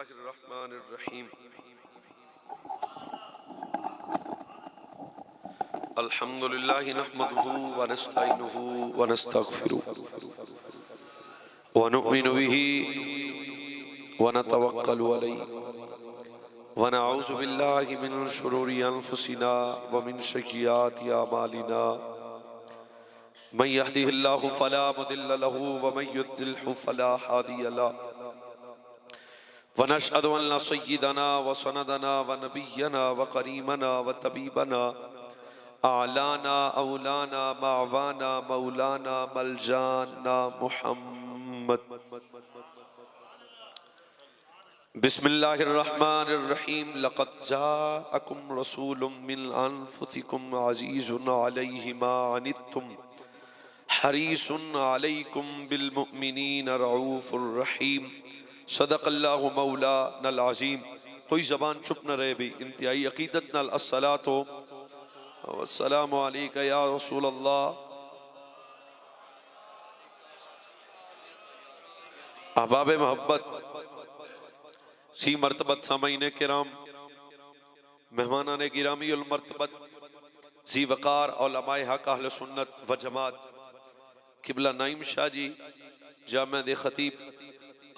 बिस्मिल्लाहिर्रहमानिर्रहीम। अल्हम्दुलिल्लाहि नहमदुहु व नस्तईनुहु व नस्तगफिरुहु व नु'मिनु बिही व नतवक्कलु अलैहि व नऊज़ु बिल्लाहि मिन शुरूरि अनफुसिना व मिन सय्यिआति अमालिना। मन यहदिहिल्लाहु फला मुदिल्ल लहु व मन युद्लिल्हु फला हादिय लहु। व नशहदु अन्न सय्यिदना व सनदना व नबिय्यना व करीमना व तबीबना आलाना औलाना मावाना मौलाना मलजाना मुहम्मद। बिस्मिल्लाहिर्रहमानिर्रहीम। लक़द जाअकुम रसूलुम मिन अनफुसिकुम अज़ीज़ुन अलैहि मा अनित्तुम हरीसुन अलैकुम बिल मुमिनीना रऊफ़ुर रहीम। सदक़ल्लाहु मौलानल अज़ीम। कोई ज़बान चुप न रहे भी। इंतहाई अक़ीदत नाल अस्सलातो वस्सलामु अलैका या रसूल अल्लाह। अहबाब मोहब्बत, सी मर्तबत सामईन किराम, मेहमानान गिरामी उल मर्तबत, जी वक़ार उलमाए हक अहल सुन्नत व जमात, किबला नाइम शाह जी जामे दे खतीब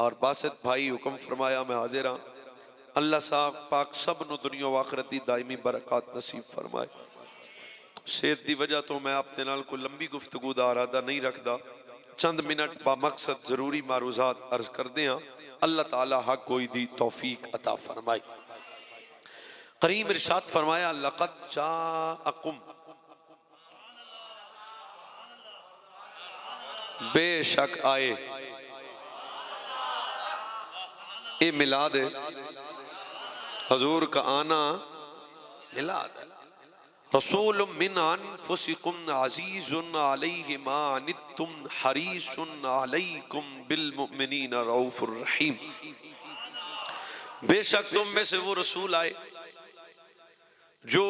और बासित भाई हुक्म फरमाया मैं हाजिर हाँ। अल्लाह साहब पाक सब नु दुनिया व आखिरत दी दायमी बरकत नसीब फरमाए। सेहत दी वजह तो मैं अपने नाल कोई लंबी गुफ्तगू दा इरादा नहीं रखदा। चंद मिनट बा मकसद जरूरी मारूजात अर्ज करदे हां। अल्लाह ताला हक कोई दी तौफीक अता फरमाए। करीम इरशाद फरमाया लक़द जाअकुम, बेशक आए। ये मिलाद है, हजूर का आना मिलाद है। रसूल मिन अनफुसिकुम अज़ीज़ुन अलैहि मा अनित्तुम हरीसुन अलैकुम बिल मुमिनीना रऊफ़ुर रहीम। बेशक तुम में से वो रसूल आए जो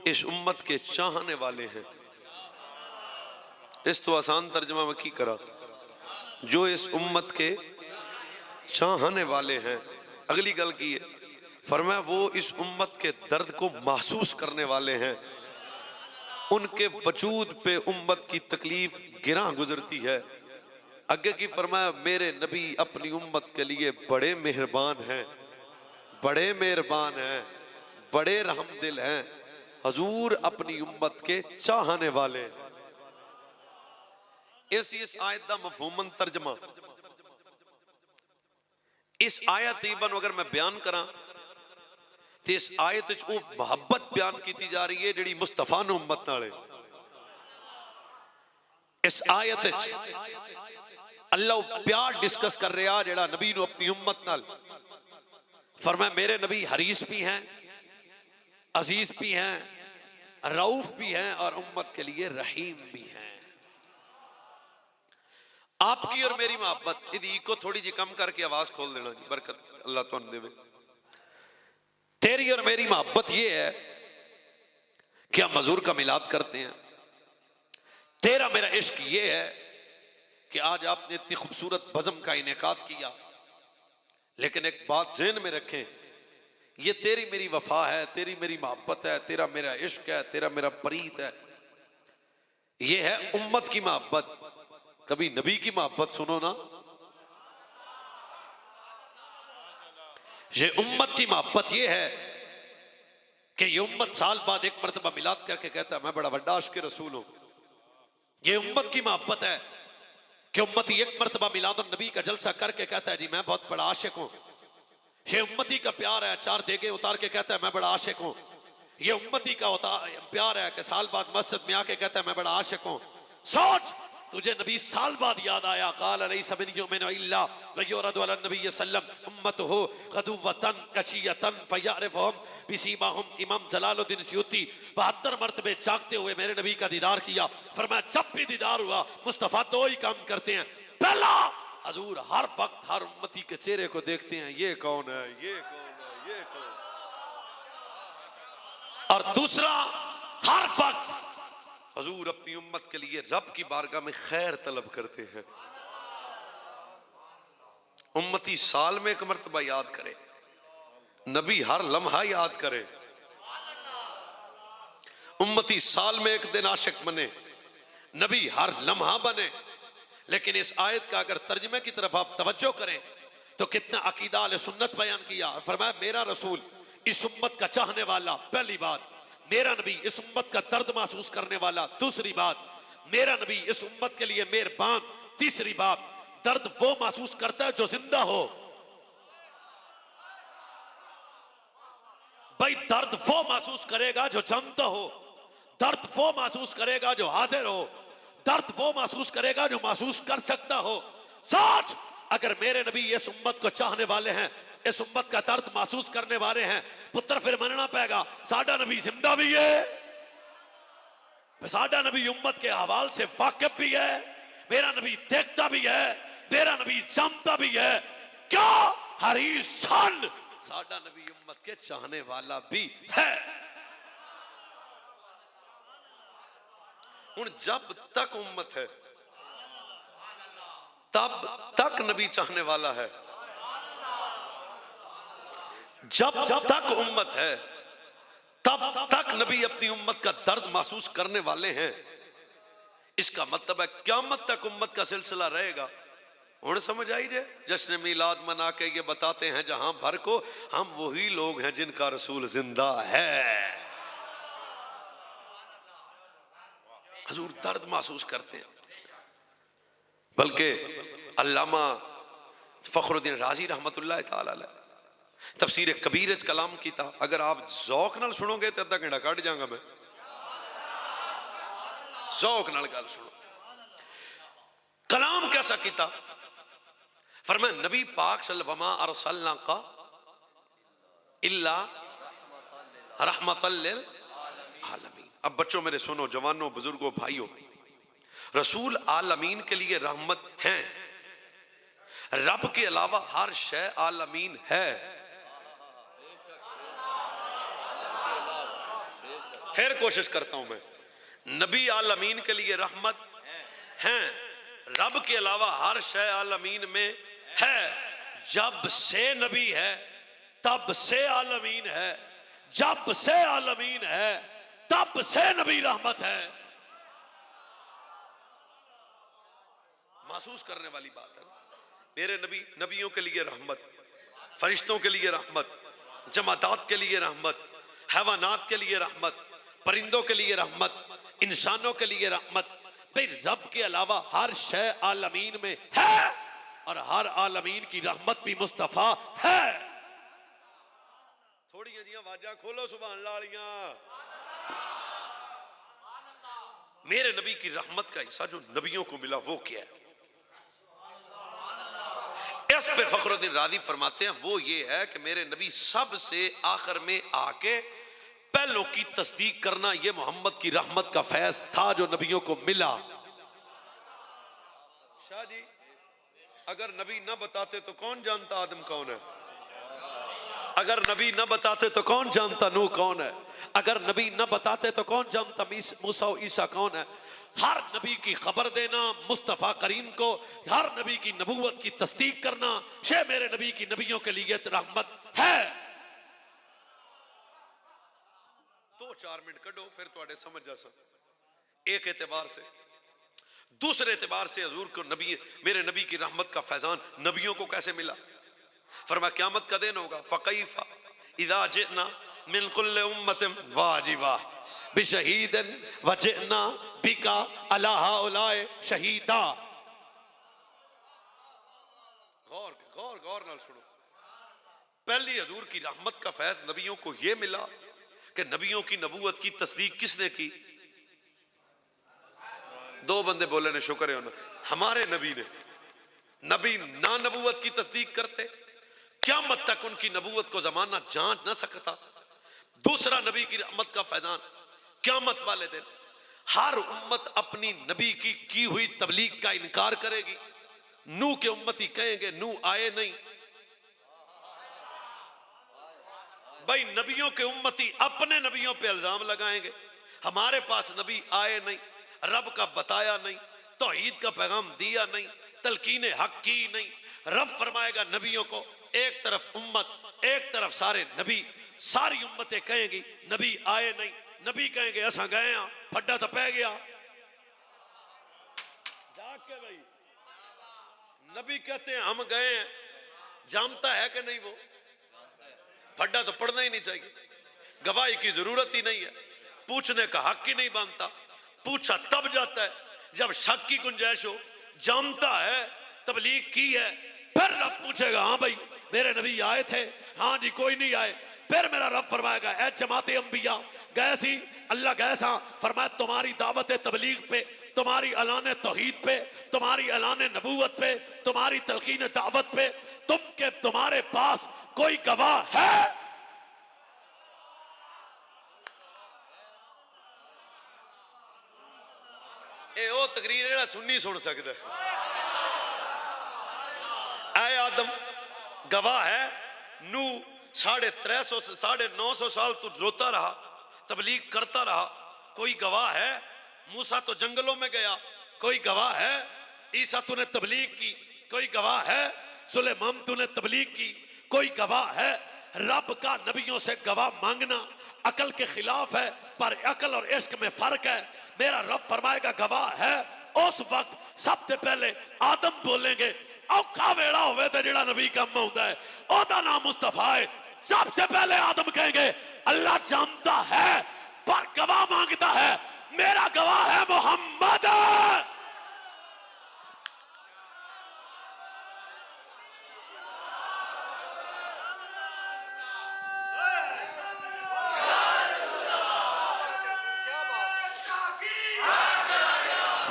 इस उम्मत के चाहने वाले हैं। इस तो आसान तर्जमा में की करा, जो इस उम्मत के चाहने वाले हैं। अगली गल की है, फरमाया वो इस उम्मत के दर्द को महसूस करने वाले हैं। उनके वजूद पे उम्मत की तकलीफ गिरा गुजरती है। आगे की फरमाया मेरे नबी अपनी उम्मत के लिए बड़े मेहरबान हैं, बड़े मेहरबान हैं, बड़े रहमदिल हैं। हजूर अपनी उम्मत के चाहने वाले। इस आयत का मफहूमन तर्जमा, इस आयत तकरीबन अगर मैं बयान करा तो इस आयत वो मोहब्बत बयान की जा रही है जिहड़ी मुस्तफा नूं उम्मत नाल है। इस आयत अल्लाह प्यार डिस्कस कर रहा जिहड़ा नबी नूं अपनी उम्मत नाल। फरमाया मेरे नबी हरीस भी हैं, अजीज भी हैं, रऊफ भी हैं और उम्मत के लिए रहीम भी हैं। आपकी और मेरी मोहब्बत इदी को थोड़ी जी कम करके आवाज खोल देना जी, बरकत अल्लाह तुहानू देवे। तेरी और मेरी मोहब्बत ये है कि हम हजूर का मिलाद करते हैं। तेरा मेरा इश्क ये है कि आज आपने इतनी खूबसूरत बज़म का इनेकाद किया, लेकिन एक बात ज़हन में रखें, ये तेरी मेरी वफा है, तेरी मेरी मोहब्बत है, तेरा मेरा इश्क है, तेरा मेरा प्रीत है। ये है उम्मत की मोहब्बत। कभी नबी की मोहब्बत सुनो ना। ये उम्मत की मोहब्बत ये है कि ये उम्मत साल बाद एक मर्तबा मिलाद करके कहता है मैं बड़ा बड़ा आशिक़ रसूल हूं। ये उम्मत की मोहब्बत है कि उम्मती एक मर्तबा मिलाद और नबी का जलसा करके कहता है जी मैं बहुत बड़ा आशिक़ हूं। ये उम्मती का प्यार है, 4 देगे उतार के कहता है मैं बड़ा आशिक़ हूं। ये उम्मती का प्यार है कि साल बाद मस्जिद में आके कहता है मैं बड़ा आशिक़ हूं। सोच, तुझे नबी साल बाद याद आया काल लैसा मिन युमिन इल्ला वयुरदु अला नबी सल्लम उम्मतहु गदुवतन कशियतन फयअरिफुहुम बिसीमाहुम। इमाम जलालुद्दीन सयूती 72 मरतबे जागते हुए मेरे नबी का दीदार किया। फरमाया जब भी दीदार हुआ मुस्तफा 2 ही काम करते हैं। पहला, हजूर हर वक्त हर उम्मती के चेहरे को देखते हैं, ये कौन है, ये कौन है, ये कौन। और दूसरा, हर वक्त हजूर अपनी उम्मत के लिए रब की बारगाह में खैर तलब करते हैं। उम्मती साल में एक मरतबा याद करे, नबी हर लम्हा याद करे। उम्मती साल में एक दिन आशिक बने, नबी हर लम्हा बने। लेकिन इस आयत का अगर तर्जमे की तरफ आप तवज्जो करें तो कितना अकीदा अहले सुन्नत बयान किया। फरमाया मेरा रसूल इस उम्मत का चाहने वाला, पहली बात। मेरा नबी इस उम्मत का दर्द महसूस करने वाला, दूसरी बात। मेरा नबी इस उम्मत के लिए मेहरबान, तीसरी बात। दर्द वो महसूस करता है जो जिंदा हो। भाई दर्द वो महसूस करेगा जो जानता हो, दर्द वो महसूस करेगा जो हाजिर हो, दर्द वो महसूस करेगा जो महसूस कर सकता हो। सोच, अगर मेरे नबी इस उम्मत को चाहने वाले हैं, इस उम्मत का दर्द महसूस करने वाले हैं, पुत्र फिर मनना पेगा साडा नबी जिंदा भी है, साडा नबी उम्मत के अहवाल से वाकिफ भी है, मेरा नबी देखता भी है, मेरा नबी जानता भी है। क्या हरीसन, साडा नबी उम्मत के चाहने वाला भी है। हुण जब तक उम्मत है तब तक नबी चाहने वाला है। जब तक उम्मत है तब तक नबी अपनी उम्मत का दर्द महसूस करने वाले हैं। इसका मतलब है क़यामत तक उम्मत का सिलसिला रहेगा। हुण समझ आई जे? जश्न मीलाद मना के ये बताते हैं जहां भर को हम वही लोग हैं जिनका रसूल जिंदा है। हुजूर दर्द महसूस करते हैं। बल्कि अल्लामा फखरुद्दीन राजी रहमतुल्लाह तआला अलैह तफसीर कबीर कलाम की था। अगर आप ज़ौक नाल सुनोगे तो अद्धा घंटा कट जाऊंगा मैं। ज़ौक नाल गल सुनो। कलाम कैसा किया? फरमाया नबी पाक सल्लल्लाहु अलैहि वसल्लम अरसलना का इल्ला रहमतल लिल आलमीन। अब बच्चों मेरे सुनो, जवानों, बुजुर्गों, भाइयों, रसूल आलमीन के लिए रहमत हैं। रब के अलावा हर शय आलमीन है। फिर कोशिश करता हूं मैं, नबी आलमीन के लिए रहमत हैं, रब के अलावा हर शय आलमीन में है। जब से नबी है तब से आलमीन है, जब से आलमीन है तब से नबी रहमत है। महसूस करने वाली बात है। मेरे नबी नबियों के लिए रहमत, फरिश्तों के लिए रहमत, जमादात के लिए रहमत, हैवानात के लिए रहमत, परिंदों के लिए रहमत, इंसानों के लिए रहमत। भाई रब के अलावा हर शय आलमीन में है और हर आलमीन की रहमत भी मुस्तफा है। थोड़ी जी आवाजा खोलो सुभान अल्लाह वालियां। मेरे नबी की रहमत का हिस्सा जो नबियों को मिला वो क्या है? इस पे फखरुद्दीन राजी फरमाते हैं वो ये है कि मेरे नबी सबसे आखिर में आके पहलों की तस्दीक करना, ये मोहम्मद की रहमत का फैज था जो नबियों को मिला। शाह जी, अगर नबी न बताते तो कौन जानता आदम कौन है? अगर नबी न बताते तो कौन जानता नूह कौन है? अगर नबी न बताते तो कौन जानता मूसा और ईसा कौन है? हर नबी की खबर देना मुस्तफ़ा करीम को, हर नबी की नबूवत की तस्दीक करना, शे मेरे नबी की नबियों के लिए रहमत है। 2-4 मिनट कढो फिर तुहाडे समझ जा सक। एक एतबार से, दूसरे एतबार से हजूर को नबी, मेरे नबी की रहमत का फैजान नबियों को कैसे मिला? फरमाया क़यामत का दिन होगा, फ़कैफ़ा इज़ा जिअना मिन कुल्लि उम्मतिन वाजिबा बिशहीदिन व जिअना बिका अला हाउलाए शहीदा। गौर गौर गौर नाल सुनो। पहली हजूर की रहमत का फैज नबियों को यह मिला कि नबियों की नबूवत की तस्दीक किसने की? 2 बंदे बोले ने शुक्र है ना, हमारे नबी ने। नबी ना नबूवत की तस्दीक करते, क़यामत तक उनकी नबूवत को जमाना जांच ना सकता। दूसरा नबी की रहमत का फैजान, क़यामत वाले दिन हर उम्मत अपनी नबी की हुई तबलीग का इनकार करेगी। नूह के उम्मती कहेंगे नूह आए नहीं। भाई नबियों के उम्मती अपने नबियों पे इल्जाम लगाएंगे, हमारे पास नबी आए नहीं, रब का बताया नहीं, तौहीद का पैगाम दिया नहीं, तलकीन हक की नहीं, रब फरमाएगा नबियों को, एक तरफ उम्मत एक तरफ सारे नबी, सारी उम्मतें कहेंगी नबी आए नहीं, नबी कहेंगे असा गए हाँ, फड्डा तो पै गया। जाके भाई नबी कहते हैं हम गए हैं, जानता है कि नहीं वो? फड्डा तो पढ़ना ही नहीं चाहिए, गवाही की जरूरत ही नहीं है, पूछने का हक ही नहीं बनता। पूछा तब जाता है जब शक की गुंजाइश हो, जानता है तबलीग की है, फिर रब पूछेगा हाँ भाई मेरे नबी आए थे, हाँ जी कोई नहीं आए, फिर मेरा रब फरमाएगा ए जमाते अंबिया गए सी, अल्लाह गए सा, फरमाया तुम्हारी दावत तबलीग पे, तुम्हारी ऐलान तौहीद पे, तुम्हारी ऐलान नबूवत पे, तुम्हारी तलकीन दावत पे, तुम्हारे पास कोई गवाह है? ए ओ तकरीर जेड़ा सुन्नी सुन सकदा। ऐ आदम गवाह है, नू 350 950 साल तू रोता रहा, तबलीग करता रहा, कोई गवाह है? मूसा तो जंगलों में गया, कोई गवाह है? ईसा तूने तबलीग की, कोई गवाह है? सुलेमान तूने तबलीग की, कोई गवाह है? रब का नबियों से गवाह मांगना अकल के खिलाफ है, पर अकल और इश्क में फर्क है। मेरा रब फरमाएगा गवाह है। उस वक्त सबसे पहले आदम बोलेंगे, औखा वेड़ा होवे ते जेड़ा नबी कम होता है ओदा नाम मुस्तफा है। सबसे पहले आदम कहेंगे अल्लाह जानता है पर गवाह मांगता है, मेरा गवाह है मोहम्मद।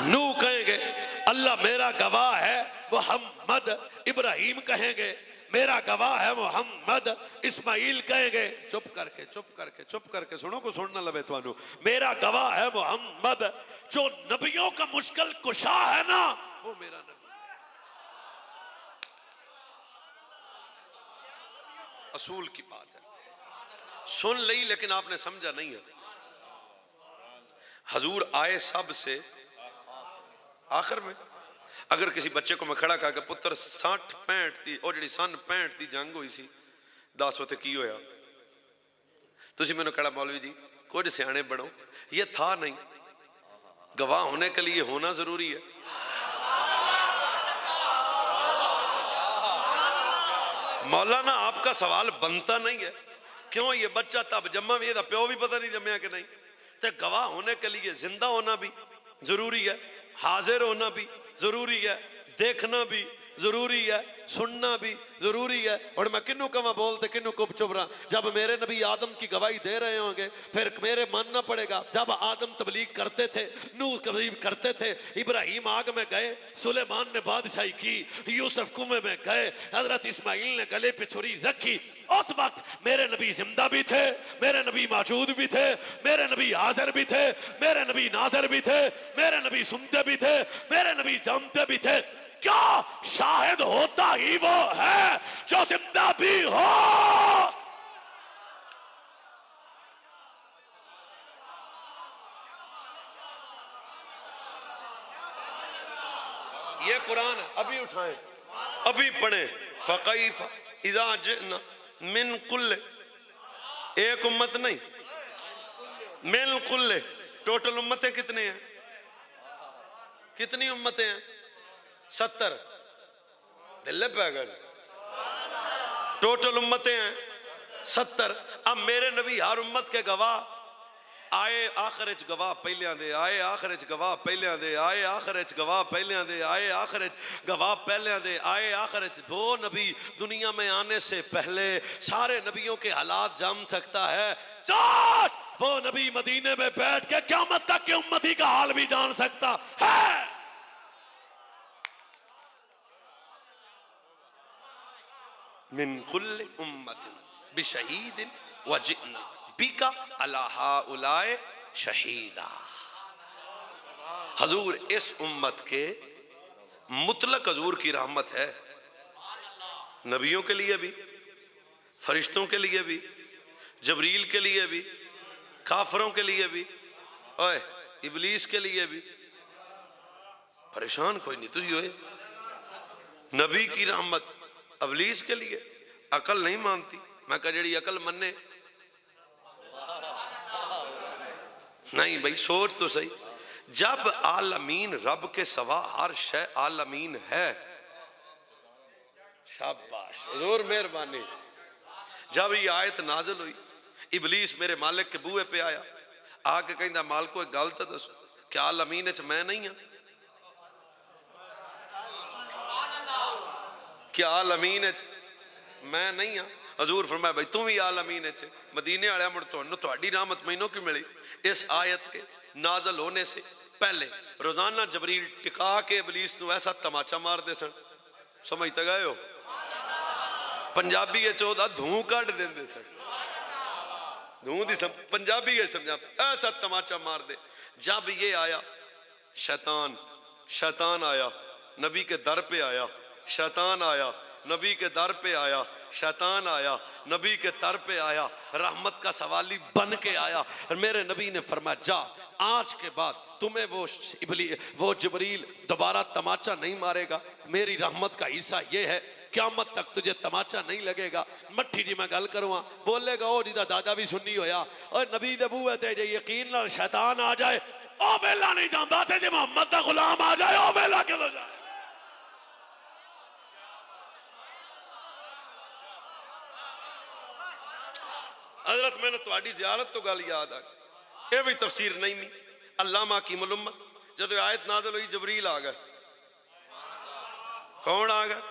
नू कहेंगे अल्लाह मेरा गवाह है मोहम्मद। इब्राहिम कहेंगे मेरा गवाह है मोहम्मद। इस्माइल कहेंगे चुप करके सुनो को सुनना लगे थानू, मेरा गवाह है मोहम्मद। जो नबियों का मुश्किल कुशा है ना वो मेरा नबी है। असूल की बात है, सुन ली लेकिन आपने समझा नहीं है। हजूर आए सब से आखिर में। अगर किसी बच्चे को मैं खड़ा करके पुत्र 60-65 दी और जी सन 65 की जंग हुई सी, दस उते की होया, तुसी मैंने कहा मौलवी जी कुछ सियाने बनो, ये था नहीं, गवाह होने के लिए होना जरूरी है। मौलाना आपका सवाल बनता नहीं है, क्यों ये बच्चा तब जम्मा भी, ये प्यो भी पता नहीं जमया कि नहीं। तो गवाह होने के लिए जिंदा होना भी जरूरी है, हाजिर होना भी जरूरी है, देखना भी जरूरी है, सुनना भी जरूरी है। और मैं किन्नू कवा बोलते किन्नू कुप चुप रहा। जब मेरे नबी आदम की गवाही दे रहे होंगे फिर मेरे मानना पड़ेगा। जब आदम तबलीग करते थे, नूह तबलीग करते थे, इब्राहिम आग में गए, सुलेमान ने बादशाही की, यूसुफ कुएं में गए, हजरत इस्माइल ने गले पे छुरी रखी, उस वक्त मेरे नबी जिंदा भी थे, मेरे नबी मौजूद भी थे, मेरे नबी हाजिर भी थे, मेरे नबी नाज़िर भी थे, मेरे नबी सुनते भी थे, मेरे नबी जानते भी थे। क्या शाहिद होता ही वो है जो जिंदा भी हो। ये कुरान है, अभी उठाएं अभी पढ़ें। फ़कैफ़ इज़ा जिअना मिन कुल्ल, एक उम्मत नहीं मिन कुल्ल, टोटल उम्मतें कितने हैं? कितनी उम्मतें हैं? 70 ढिल्ले पैगल, टोटल उम्मतें हैं 70। अब मेरे नबी हर उम्मत के गवाह, आए आखिर च गवाह पहलियां दे, आए आखिर च गवाह पहलियां दे, आए आखिर च गवाह पहलियां दे, आए आखिर च गवाह पहलियां दे, आए आखिर च। वो नबी दुनिया में आने से पहले सारे नबियों के हालात जान सकता है। सोच, वो नबी मदीने में बैठ के क़यामत तक के उम्मती का हाल भी जान सकता है। मिन कुल्ल उम्मतिन बिशहीदिन व जिअना बिका अला हाउलाए शहीदा। हजूर इस उम्मत के मुतलक हजूर की रहमत है, नबियों के लिए भी, फरिश्तों के लिए भी, जबरील के लिए भी, काफरों के लिए भी, ओए इबलीस के लिए भी। परेशान कोई नहीं तुझी होए, नबी की रहमत इब्लीस के लिए अकल नहीं मानती। मैं कहा जेड़ी अकल मन्ने नहीं भाई, सोच तो सही। जब आलमीन रब के सवा हर शय आलमीन है, शाबाश हुजूर मेहरबानी। जब ये आयत नाज़िल हुई, इबलीस मेरे मालिक के बूहे पे आया, आके कहंदा मालिको एक गल तो दसो, क्या आलमीन च मैं नहीं हाँ? क्या आलमीन च मैं नहीं हाँ? हजूर फरमाया भाई तू भी आलमीन च। मदीने वाले मुड़ तुहाडी रहमत मैनू की मिली? इस आयत के नाज़िल होने से पहले रोजाना जबरील टिका के इबलीस नू ऐसा तमाचा मारते सन, समझते गए हो? पंजाबी चौदह धूं कढ़ देंदे सन, धूं दी पंजाबी समझा, ऐसा तमाचा मार दे। जब ये आया शैतान, शैतान आया नबी के दर पे आया, शैतान आया नबी के दर पे आया, शैतान आया नबी के दर पे आया, रहमत का सवाली बन के आया। और मेरे नबी ने फरमाया जा आज के बाद तुम्हें वो जिब्रील दोबारा तमाचा नहीं मारेगा। मेरी रहमत का हिस्सा ये है, क़यामत तक तुझे तमाचा नहीं लगेगा। मट्ठी जी मैं गल करूँ बोलेगा ओ जी दा दादा भी सुन्नी होया और नबी दे बूहे ते जे यकीन नाल शैतान आ जाए ओ वेला नहीं जांदा ते जे मोहम्मद दा गुलाम आ जाए ओ वेला किदों जाए। हजरत मैंने तुहाडी ज़ियारत तो गल याद आ गई, ये भी तफसीर नहीं मी अल्लामा हकीमुल उम्मत जब आयत नाज़िल हुई जबरील आ गए। कौन आ गए?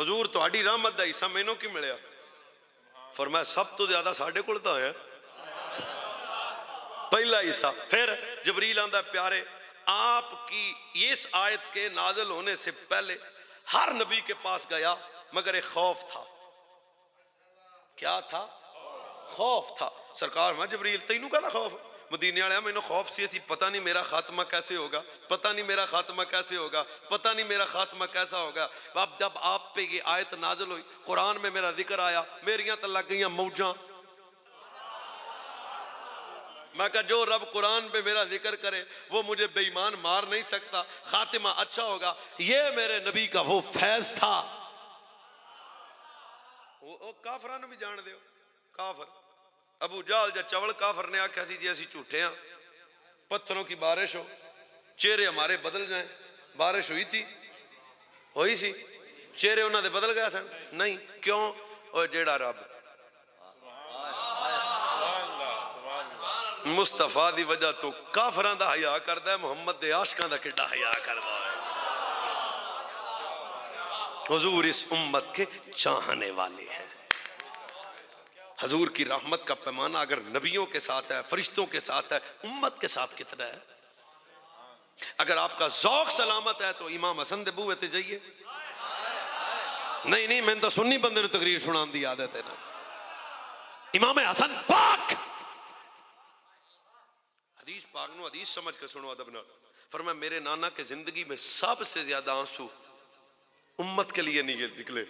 हजूर तुहाडी रहमत दा हिस्सा मैनू की मिलिया? फरमाया सब तो ज्यादा साडे कोल तां है पहला हिस्सा। फिर जबरील आंदा प्यारे आपकी इस आयत के नाज़िल होने से पहले हर नबी के पास गया मगर एक खौफ था। क्या था? खौफ था। सरकार मैं जबरील तैनू कहता खौफ? मदीने वाले मैंने खौफ सी थी, पता नहीं मेरा खात्मा कैसे होगा, पता नहीं मेरा खात्मा कैसे होगा, पता नहीं मेरा खात्मा कैसा होगा। अब जब आप पे ये आयत नाज़िल हुई, कुरान में मेरा जिक्र आया, मेरियां तो लग गई मौजा। मैं कहा जो रब कुरान पे मेरा जिक्र करे वो मुझे बेईमान मार नहीं सकता, खातिमा अच्छा होगा। ये मेरे नबी का वो फैज था। वो काफरां भी जान दो, काफर अबू जहल जा चवल काफर ने आख्या सी जी असी झूठे हाँ, पत्थरों की बारिश हो, चेहरे हमारे बदल जाए। बारिश हुई थी, हुई सी, चेहरे उन्होंने बदल गए सन? नहीं। क्यों? और जेड़ा रब मुस्तफा दी वजह तो काफरां दा हया करदा है, मुहम्मद दे आशिकां दा किड्डा हया करदा है। हुजूर इस उम्मत के चाहने वाले हैं। हजूर की रहमत का पैमाना अगर नबियों के साथ है, फरिश्तों के साथ है, उम्मत के साथ कितना है? अगर आपका ज़ौक सलामत है तो इमाम हसन दे बूहे ते जाइए। नहीं नहीं, मैंने तो सुन्नी बंदे ने तकरीर सुनाने की आदत है ना। इमाम हसन पाक हदीस पाक नु हदीस समझ के सुनो अदब नाल। फरमाया मेरे नाना के जिंदगी में सबसे ज्यादा आंसू उम्मत के लिए नहीं निकले।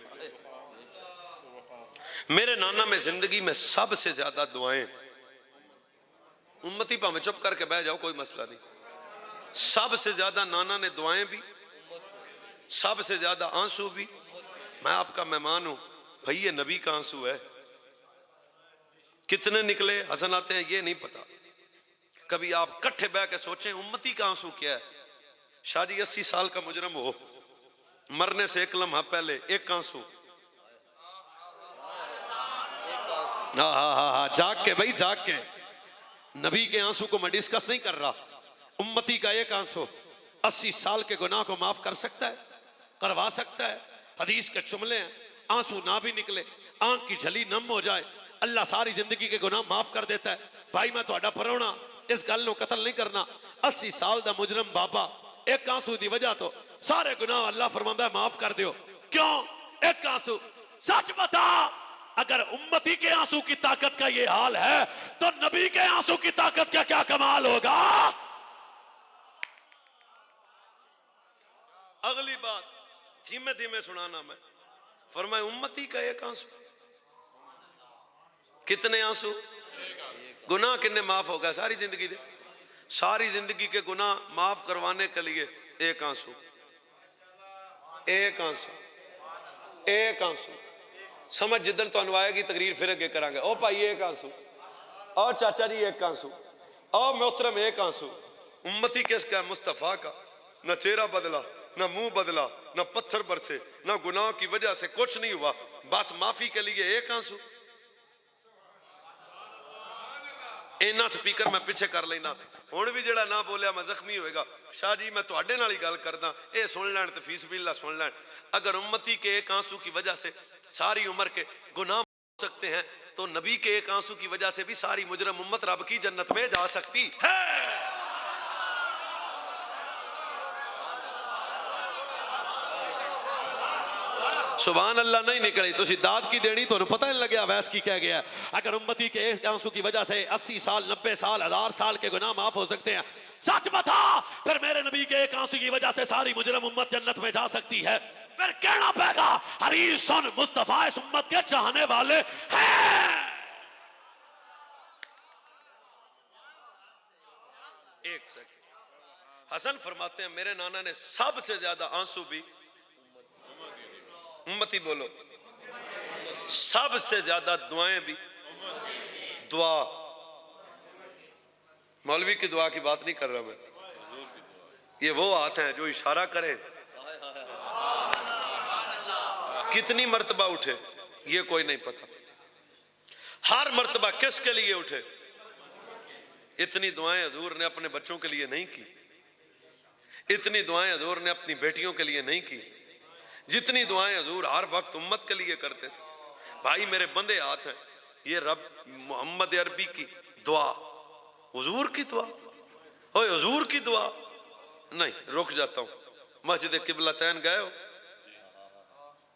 मेरे नाना में जिंदगी में सबसे ज्यादा दुआएं, उम्मती भावें चुप करके बह जाओ कोई मसला नहीं, सबसे ज्यादा नाना ने दुआएं भी, सबसे ज्यादा आंसू भी। मैं आपका मेहमान हूं भाई, ये नबी का आंसू है। कितने निकले हसन आते हैं ये नहीं पता। कभी आप कट्ठे बह के सोचें उम्मती का आंसू क्या है। शादी 80 साल का मुजरम हो, मरने से एक लम्हा पहले एक आंसू, हाँ जाग के भाई, जाग के। नबी के आंसू को मैं डिस्कस नहीं कर रहा, उम्मती का एक आंसू 80 साल के गुनाह को माफ कर सकता है, करवा सकता है। हदीस के जुमले हैं, आंसू ना भी निकले, आंख की झली नम हो जाए, अल्लाह सारी जिंदगी के गुनाह माफ कर देता है। भाई मैं थोड़ा परोना इस गल को कतल नहीं करना। 80 साल का मुजरम बाबा एक आंसू की वजह तो सारे गुनाह अल्लाह फरमांदा है माफ कर दियो। क्यों? एक आंसू। सच बता, अगर उम्मती के आंसू की ताकत का ये हाल है तो नबी के आंसू की ताकत का क्या कमाल होगा। अगली बात धीमे धीमे सुनाना मैं। फरमाए उम्मती का एक आंसू, कितने आंसू? गुनाह कितने माफ हो गए सारी जिंदगी दे? सारी जिंदगी के गुनाह माफ करवाने के लिए एक आंसू, एक आंसू, एक आंसू। समझ जिदन तुहानू आएगी तकरीर फिर अगे करांगे। ओ भाई एक आंसू, और चाचा जी एक आंसू, और मोहतरम एक आंसू। उम्मती किसका? मुस्तफ़ा का। ना चेहरा बदला, ना मुंह बदला, ना पत्थर बरसे, ना गुनाह की वजह से कुछ नहीं हुआ, बस माफी के लिए एक आंसू। इन्ना स्पीकर मैं पीछे कर लेना, हुण भी जेड़ा ना बोलिया मैं जख्मी होएगा। शाह जी मैं तुहाडे नाल ही गल करदा, ये सुन लैण ते फीस बिल्ला सुन लैण। अगर उम्मती के एक आंसू की वजह से सारी उम्र के गुनाह हो सकते हैं, तो नबी के एक आंसू की वजह से भी सारी मुजरम उम्मत रब की जन्नत में जा सकती है। सुभान अल्लाह नहीं निकली तुसी दाद की देनी, तो पता नहीं लगे वैस की कह गया। अगर उम्मती के एक आंसू की वजह से 80 साल 90 साल 1000 साल के गुनाह माफ हो सकते हैं, सच बता फिर मेरे नबी के एक आंसू की वजह से सारी मुजरम उम्मत जन्नत में जा सकती है। फिर कहना पड़ेगा हरीस सुन मुस्तफा इस उम्मत के चाहने वाले हैं। एक सेकंड, हसन फरमाते हैं मेरे नाना ने सबसे ज्यादा आंसू भी उम्मती, बोलो सबसे ज्यादा दुआएं भी। दुआ मौलवी की दुआ की बात नहीं कर रहा मैं, ये वो हाथ है जो इशारा करे। कितनी मर्तबा उठे ये कोई नहीं पता, हर मर्तबा किसके लिए उठे। इतनी दुआएं हजूर ने अपने बच्चों के लिए नहीं की, इतनी दुआएं हजूर ने अपनी बेटियों के लिए नहीं की, जितनी दुआएं हजूर हर वक्त उम्मत के लिए करते थे। भाई मेरे बंदे हाथ हैं, ये रब मोहम्मद अरबी की दुआ, हुजूर की दुआ, ओए हुजूर की दुआ नहीं। रुक जाता हूं, मस्जिद किबला तैन गए हो,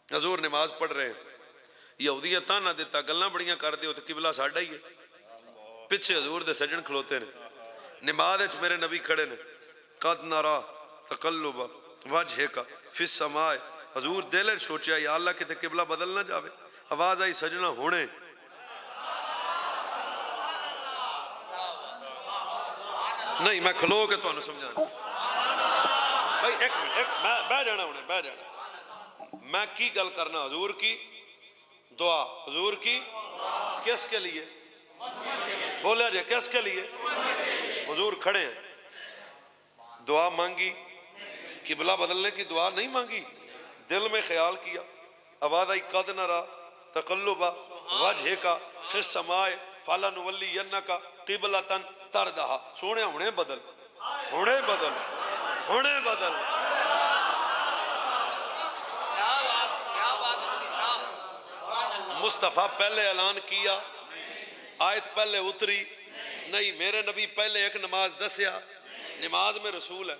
हजूर नमाज पढ़ रहे हैं, यहूदियां ताना दिता गल्लां बड़ियां कर दियो, तो किबला साडा ही है। पिछे हजूर दे सजन खलोते ने, नमाज विच मेरे नबी खड़े ने। कद नरा तकल्लुब वजहिका फिस समाए, हजूर दिल सोचा या अल्लाह किते किबला बदल ना जावे। आवाज आई सजना हुणे, नहीं मैं खलो के तुहानू समझाना। भाई एक मिनट, एक मैं बह जाना हुणे, बह जाना। मैं की गल करना, हजूर की दुआ, हजूर की किसके लिए बोला जे, किसके लिए? हुजूर खड़े हैं, दुआ मांगी, किबला बदलने की दुआ नहीं मांगी, दिल में ख्याल किया। आवाज आई कद नरा तकल्लुबा वजहिका फिस समाए फलनुवल्लियन्नका क़िबलतन तरदहा। सोने हुणे बदल, हुणे बदल, हुणे बदल। मुस्तफ़ा पहले ऐलान किया, आयत पहले उतरी नहीं, मेरे नबी पहले एक नमाज दसिया, नमाज में रसूल है।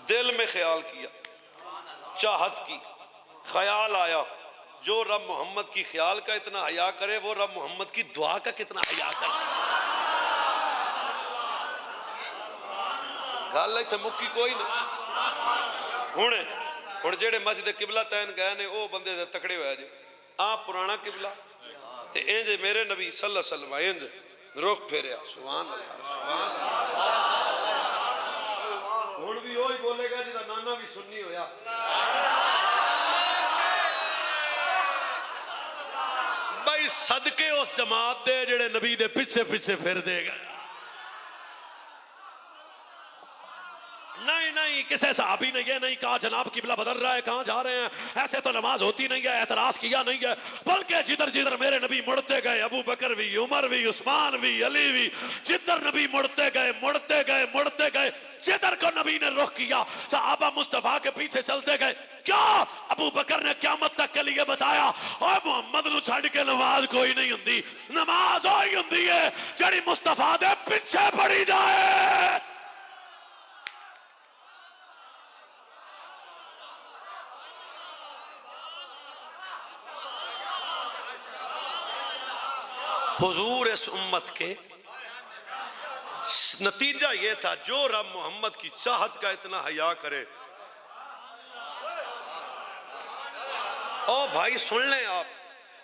दिल में ख्याल किया, चाहत की, ख्याल आया, जो रब मोहम्मद की ख्याल का इतना हया करे, वो रब मोहम्मद की दुआ का कितना हया करे। गल इत्थे मुक्की कोई नहीं। हुणे हुण जेड़े मस्जिद किबला तैन गए ने, वो बंदे दे तकड़े होया जे। आ पुराना किबला ते इंज मेरे नबी सल्लल्लाहु अलैहि वसल्लम इंज रुख फेरिया। सुभान अल्लाह, सुभान अल्लाह। हुण भी ओही बोलेगा जिदा नाना भी सुन्नी होया। भाई सदके उस जमात दे जेड़े नबी दे पिछे पिछे फिर देगा। नहीं नहीं, किसी साहबी ने ये नहीं कहा जनाब किबला बदल रहा है, कहां जा रहे हैं, ऐसे तो नमाज होती नहीं है, एतराज किया नहीं है। बल्कि जिधर जिधर मेरे नबी मुड़ते गए, अबू बकर भी, उमर भी, उस्मान भी, अली भी, जिधर नबी मुड़ते गए मुड़ते गए मुड़ते गए, जिधर को नबी ने रुख किया सहाबा मुस्तफा के पीछे चलते गए। क्या अबू बकर ने क़यामत तक के लिए बताया, और मोहम्मद नू छड़ के नमाज कोई नहीं हुंदी, नमाज ओही हुंदी है जिहड़ी मुस्तफा दे पीछे पड़ी जाए। हुजूर इस उम्मत के नतीजा यह था, जो रब मोहम्मद की चाहत का इतना हया करे। ओ भाई सुन लें आप,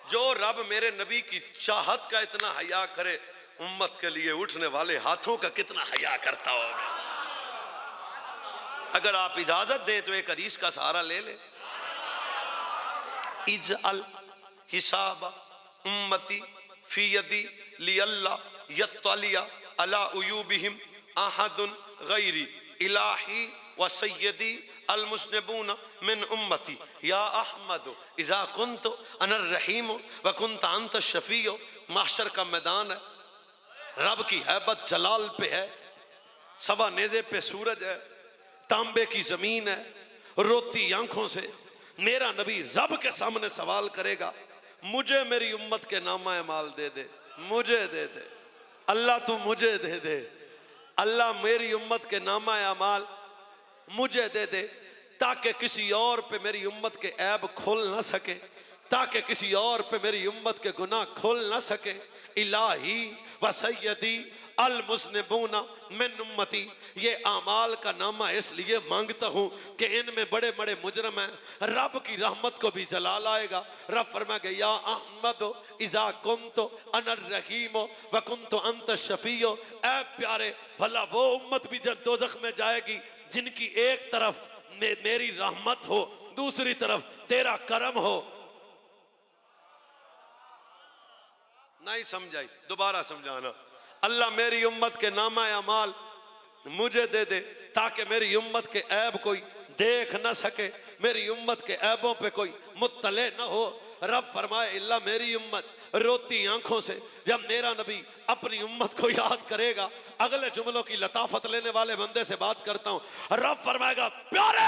जो रब मेरे नबी की चाहत का इतना हया करे, उम्मत के लिए उठने वाले हाथों का कितना हया करता होगा। अगर आप इजाजत दें तो एक हदीस का सहारा ले ले, इजअल हिसाब उम्मती फी यदी लियल्ला यत्तलिया अला उयूबिहिम अहदुन गैरी इलाही व सय्यदी अल मुस्नबून मिन उम्मती या अहमद इज़ा कुंत अनर रहीम व कुंत अंत शफीओ। माशर का मैदान है, रब की हैबत जलाल पे है, सवा नेज़े पे सूरज है, तांबे की जमीन है, रोती आंखों से मेरा नबी रब के सामने सवाल करेगा, मुझे मेरी उम्मत के नामा माल दे दे, मुझे दे दे अल्लाह, तू मुझे दे दे अल्लाह, मेरी उम्मत के नामा माल मुझे दे दे, ताकि किसी और पे मेरी उम्मत के ऐब खोल ना सके, ताकि किसी और पे मेरी उम्मत के गुनाह खोल ना सके। इलाही व सय्यदी अल मुस्निबूना मिन उम्मती, ये आमाल का नामा इसलिए मांगता हूँ कि इनमें बड़े बड़े मुजरम हैं, रब की रहमत को भी जलाल आएगा। रब फरमाएगा या अहमद इज़ा कुंतो अनर रहीमो व कुंतो अंत शफीओ। ऐ प्यारे, भला वो उम्मत भी जब दोज़ख में जाएगी जिनकी एक तरफ मेरी रहमत हो, दूसरी तरफ तेरा करम हो। नहीं समझाई, दोबारा समझाना। अल्लाह मेरी उम्मत के नामा अमाल मुझे दे दे, ताकि मेरी उम्मत के ऐब कोई देख ना सके, मेरी उम्मत के ऐबों पे कोई मुत्तले न हो। रब फरमाए इल्ला मेरी उम्मत रोती आंखों से जब मेरा नबी अपनी उम्मत को याद करेगा। अगले जुमलों की लताफत लेने वाले बंदे से बात करता हूं। रब फरमाएगा प्यारे,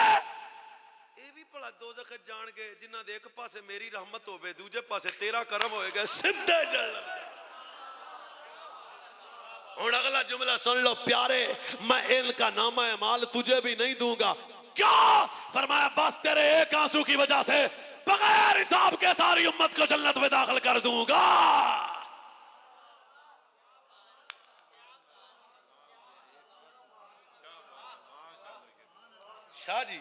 ये भी बड़ा दोज़ख जान गए जिन्हां दे एक पासे मेरी रहमत होवे, दूजे पासे तेरा करम होएगा, सीधे जन्नत। हुण अगला जुमला सुन लो, प्यारे मैं इनका नामा माल तुझे भी नहीं दूंगा। क्या फरमाया? बस तेरे एक आंसू की वजह से बगैर हिसाब के सारी उम्मत को जन्नत में दाखिल कर दूंगा। शाह जी,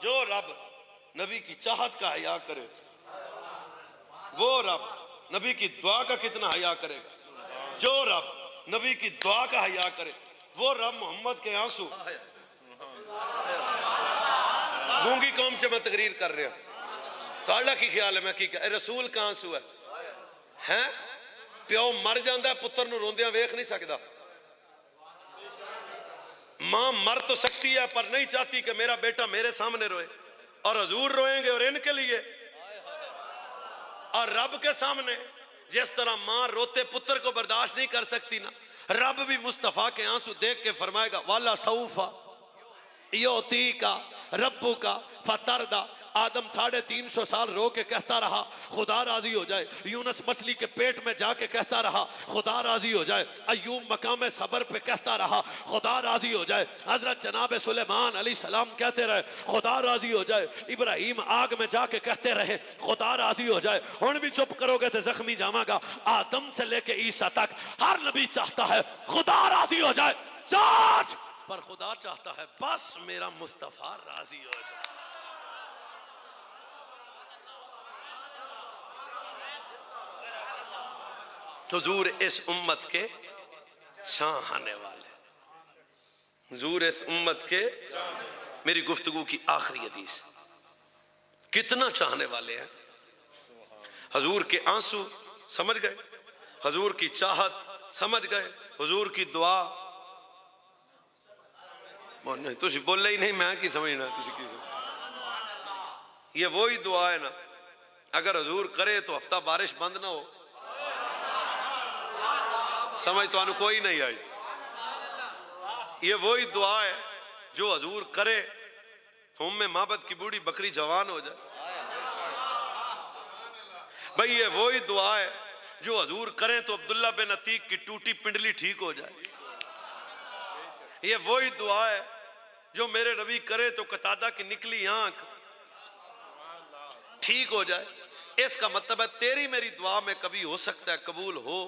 जो रब नबी की चाहत का हया करे, वो रब नबी की दुआ का कितना हया करेगा। जो रब नबी की दुआ का हया करे, वो रब मोहम्मद के आंसू। गूंगी कौम से मैं तकरीर कर रहा, ताला की ख्याल है मैं की रसूल का आंसू है हैं? प्यो मर जाता पुत्र नूं रोंदियां वेख नहीं सकता, मां मर तो सकती है पर नहीं चाहती कि मेरा बेटा मेरे सामने रोए, और हजूर रोएंगे और इनके लिए। और रब के सामने जिस तरह मां रोते पुत्र को बर्दाश्त नहीं कर सकती ना, रब भी मुस्तफा के आंसू देख के फरमाएगा वाला सऊफा योती का रब्बू का फतरदा। आदम 350 साल रो के कहता रहा खुदा राजी हो जाए, यूनस मछली के पेट में जाके कहता रहा खुदा राजी हो जाए, अय्यूब मकाम सबर पे कहता रहा खुदा राजी हो जाए, हजरत जनाब सुलेमान अलैहि सलाम कहते रहे खुदा राजी हो जाए, इब्राहिम आग में जाके कहते रहे खुदा राजी हो जाए। हुण भी चुप करोगे तो जख्मी जावांगा। आदम से लेके ईसा तक हर नबी चाहता है खुदा राजी हो जाए, सच पर खुदा चाहता है बस मेरा मुस्तफा राजी हो जाए। हुजूर इस उम्मत के चाहने वाले, हुजूर इस उम्मत के, मेरी गुफ्तगू की आखिरी हदीस, कितना चाहने वाले हैं। हुजूर के आंसू समझ गए, हुजूर की चाहत समझ गए, हुजूर की दुआ। नहीं तुसी बोले ही नहीं, मैं की समझना, तुसी की समझ। ये वही दुआ है ना, अगर हुजूर करे तो हफ्ता बारिश बंद ना हो। समझ तो आनु कोई नहीं आई। ये वही दुआ है जो हजूर करे तो उम्मे माबद की बूढ़ी बकरी जवान हो जाए। भाई ये वही दुआ है जो हजूर करें तो अब्दुल्ला बिन अतीक की टूटी पिंडली ठीक हो जाए। ये वही दुआ है जो मेरे नबी करे तो कतादा की निकली आंख ठीक हो जाए। इसका मतलब है तेरी मेरी दुआ में कभी हो सकता है कबूल हो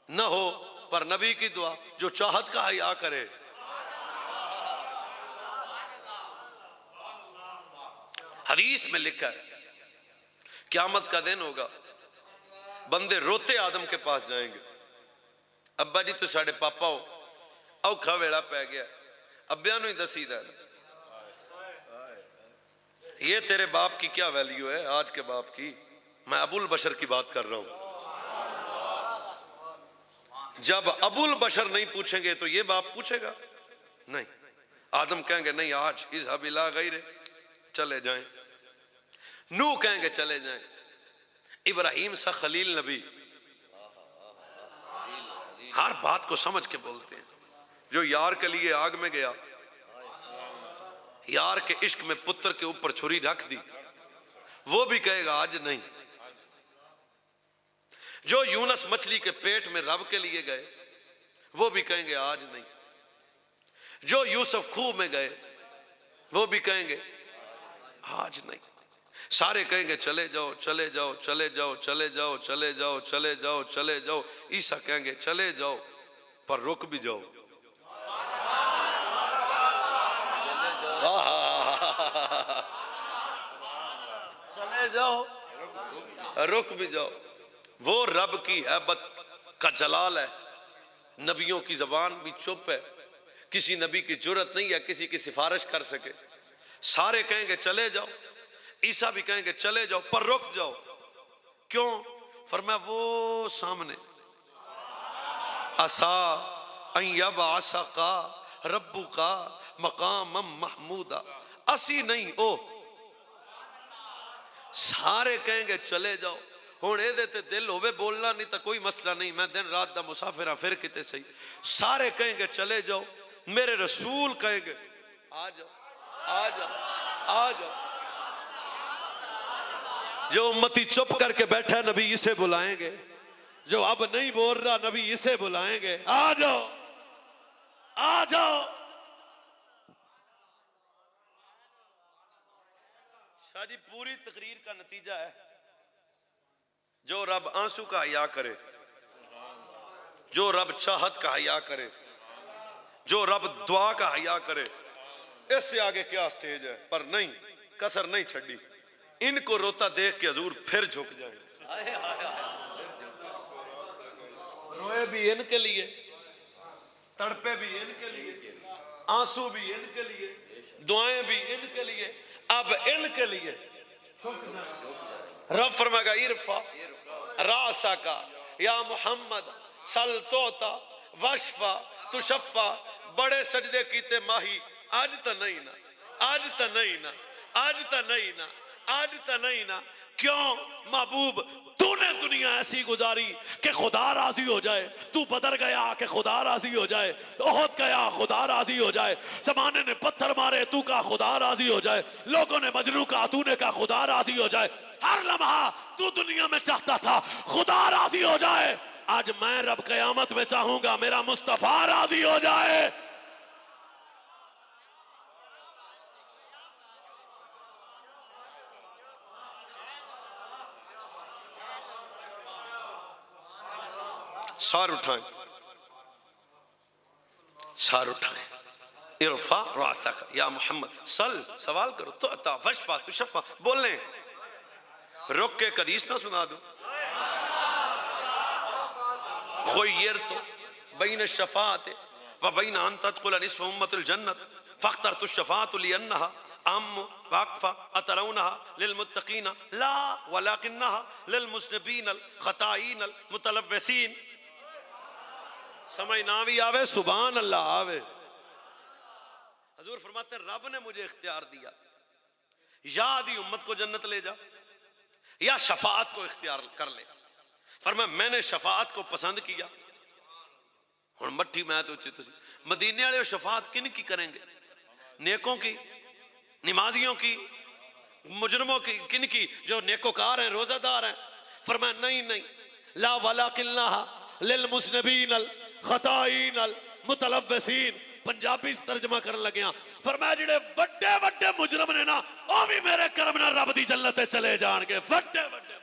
न हो, पर नबी की दुआ जो चाहत का हया करे। हदीस में लिखा है क़यामत का दिन होगा, बंदे रोते आदम के पास जाएंगे, अब्बा जी तो साढ़े पापा हो, औखा वेला पै गया, अब्बिया ही दसी दा ये तेरे बाप की क्या वैल्यू है आज के बाप की। मैं अबुल बशर की बात कर रहा हूं। जब अबुल बशर नहीं पूछेंगे तो ये बाप पूछेगा नहीं। आदम कहेंगे नहीं आज इस हबिला गई रे चले जाएं। नूह कहेंगे चले जाएं। इब्राहिम सा खलील नबी हर बात को समझ के बोलते हैं। जो यार के लिए आग में गया, यार के इश्क में पुत्र के ऊपर छुरी रख दी, वो भी कहेगा आज नहीं। जो यूनस मछली के पेट में रब के लिए गए, वो भी कहेंगे आज नहीं। जो यूसुफ खूह में गए, वो भी कहेंगे आज नहीं। सारे कहेंगे चले जाओ चले जाओ चले जाओ चले जाओ चले जाओ चले जाओ चले जाओ। ईसा कहेंगे चले जाओ पर रुक भी जाओ। चले जाओ रुक भी जाओ। वो रब की हैबत का जलाल है। नबियों की जबान भी चुप है। किसी नबी की जुर्रत नहीं है किसी की सिफारिश कर सके। सारे कहेंगे चले जाओ। ईसा भी कहेंगे चले जाओ पर रुक जाओ। क्यों? फरमाया वो सामने आसा अय्यब आसा का रब्बू का मकाम महमूदा। असी नहीं ओ। सारे कहेंगे चले जाओ। हुण इहदे ते दिल होवे बोलना नहीं तो कोई मसला नहीं। मैं दिन रात दा मुसाफिर हां फिर किते सही। सारे कहेंगे चले जाओ। मेरे रसूल कहेंगे आ जाओ आ जाओ आ जाओ। जो उम्मती चुप करके बैठा है नबी इसे बुलाएंगे। जो अब नहीं बोल रहा नबी इसे बुलाएंगे आ जाओ आ जाओ। शाह जी पूरी तकरीर का नतीजा है जो रब आंसू का हया करे, जो रब चाहत का हया करे, जो रब दुआ का हया करे, इससे आगे क्या स्टेज है। पर नहीं कसर नहीं छड़ी। इनको रोता देख के हजूर फिर झुक जाए। रोए भी इनके लिए, तड़पे भी इनके लिए, आंसू भी इनके लिए, दुआएं भी इनके लिए, अब इनके लिए रब फरमाएगा इरफा रासा का या मोहम्मद सल तोता वशफा तुशफ़ा। बड़े सजदे कीते माही आज तो नहीं ना आज तो नहीं ना आज तो नहीं ना आज तो नहीं ना। क्यों महबूब तूने दुनिया ऐसी गुजारी कि खुदा राजी हो जाए। तू बदर गया कि खुदा राजी हो जाए। ओहद गया खुदा राजी हो जाए। जमाने ने पत्थर मारे तू का खुदा राजी हो जाए। लोगों ने मजनू का तूने का खुदा राजी हो जाए। हर लम्हा तू दुनिया में चाहता था खुदा राजी हो जाए। आज मैं रब कयामत में चाहूंगा मेरा मुस्तफा राजी हो जाए। सार उठाएं सार उठाएं। इरफा रातक या मोहम्मद सल सवाल करो तो अता वशफा तुशफ़ा बोलें। रुक के हदीस ना सुना दो। खुय्यर तो बैन शफ़ाअत व बैन अन तदखुल निस्फ़ उम्मतुल जन्नत फ़ख्तरतु शफ़ाअतु लिअन्नहा अम्म वाक़फ़ा अतरौनहा लिलमुत्तक़ीन ला वलाकिन्नहा लिलमुज़निबीन ख़ताईन मुतलव्विसीन। समझ ना भी आवे सुभान अल्लाह आवे। हजूर फरमाते हैं रब ने मुझे इख्तियार दिया या आदि उम्मत को जन्नत ले जा या शफाअत को इख्तियार कर ले। फरमाया मैंने शफाअत को पसंद किया। हुण मट्ठी मैं तो तुसी मदीने वाले शफाअत किन की करेंगे? नेकों की, नमाजियों की, मुजरमों की, किन की? जो नेकोकार हैं रोजादार हैं। फरमाया नहीं नहीं ला वलाकिन्नहा लिल मुज़निबीन अल ख़ताईन अल मुतलव्विसीन। पंजाबी तर्जमा कर लगे। फरमाया जिहड़े वड्डे वड्डे मुजरम ने ना वो भी मेरे करम नाल रब दी जन्नत ते चले जाणगे। वड्डे वड्डे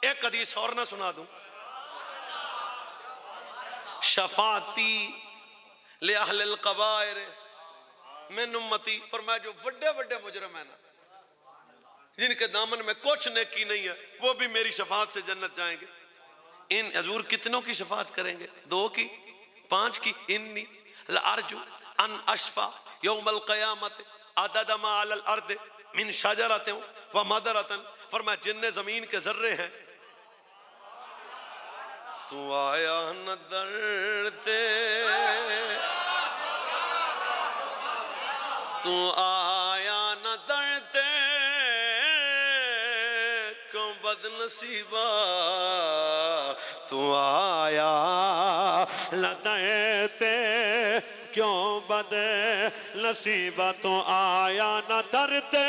एक हदीस और ना सुना दूं। शफाती ले अहलिल कबाइर मिन उम्मती। फरमाया जो वड्डे वड्डे मुजरम है ना जिनके दामन में कुछ नेकी नहीं है वो भी मेरी शफाअत से जन्नत जाएंगे। इन हजूर कितनों की शफाअत करेंगे? 2 की, 5 की? इन्नी अर्जु अन अशफा यौमल क़यामत अदद मा अलल अर्द मिन शजरतिन व मदरतन। फरमाया जिन्ने जमीन के जर्रे हैं, तू आया न दरते, तू आया न दरते क्यों बदनसीबा, तू आया न दरते क्यों बद नसीबा, तो आया न दरते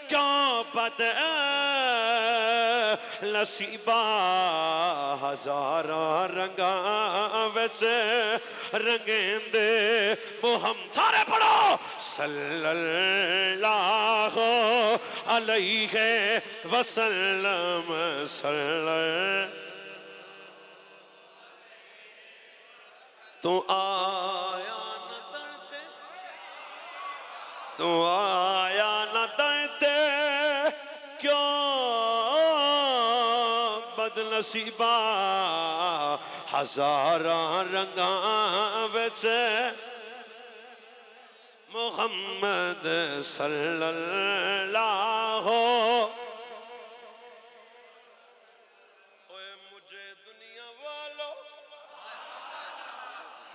क्यों बद नसीबा। हजारा रंगा विच रंगेंदे मुहम्मद, सारे पढ़ो सल्लल्लाहु अलैहि वसल्लम। तू आया न दरते, तू आया न दरते क्यों बदनसीबा। हजारा रंगा विच मुहम्मद सल्लल्लाहु। ओए मुझे दुनिया वालों,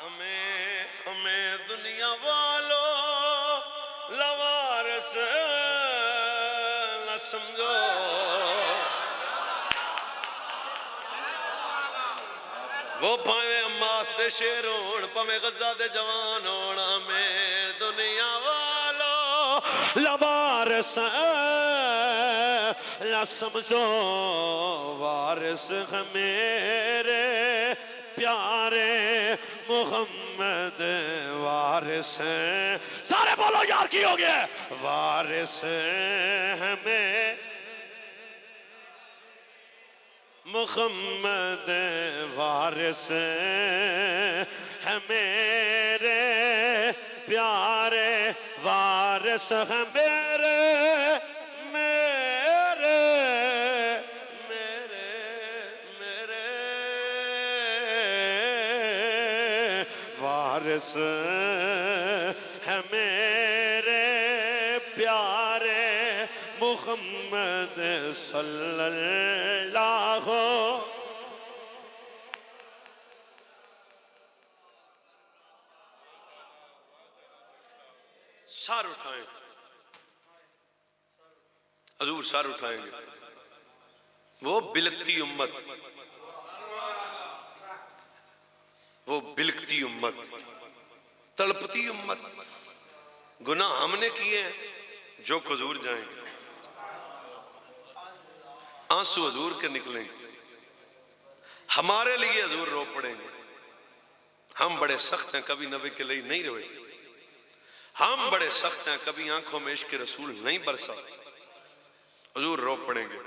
हमें दुनिया वालों लवारस न समझो। वो भावे अम्मास दे शेर होण, भावे गज़ा दे जवान होण, हमें दुनिया वालों लवारस न समझो। वारिस है मेरे प्यारे मुहम्मद, वारिस हैं। सारे बोलो यार की हो गया, वारिस हमें मुहम्मद, वारिस है मेरे प्यारे, वारिस है मेरे मेरे मेरे मेरे वारिस है मेरे प्यारे मुहम्मद सल्लल्लाहु। सार उठाएं, हजूर सार उठाएंगे। वो बिलकती उम्मत, वो बिलकती उम्मत, तड़पती उम्मत। गुनाह हमने किए हैं जो हुजूर जाएंगे, आंसू हजूर के निकलेंगे, हमारे लिए हजूर रो पड़ेंगे। हम बड़े सख्त हैं, कभी नबी के लिए नहीं रोए। हम बड़े सख्त हैं, कभी आंखों में इश्क रसूल नहीं बरसा। हजूर रो पड़ेंगे।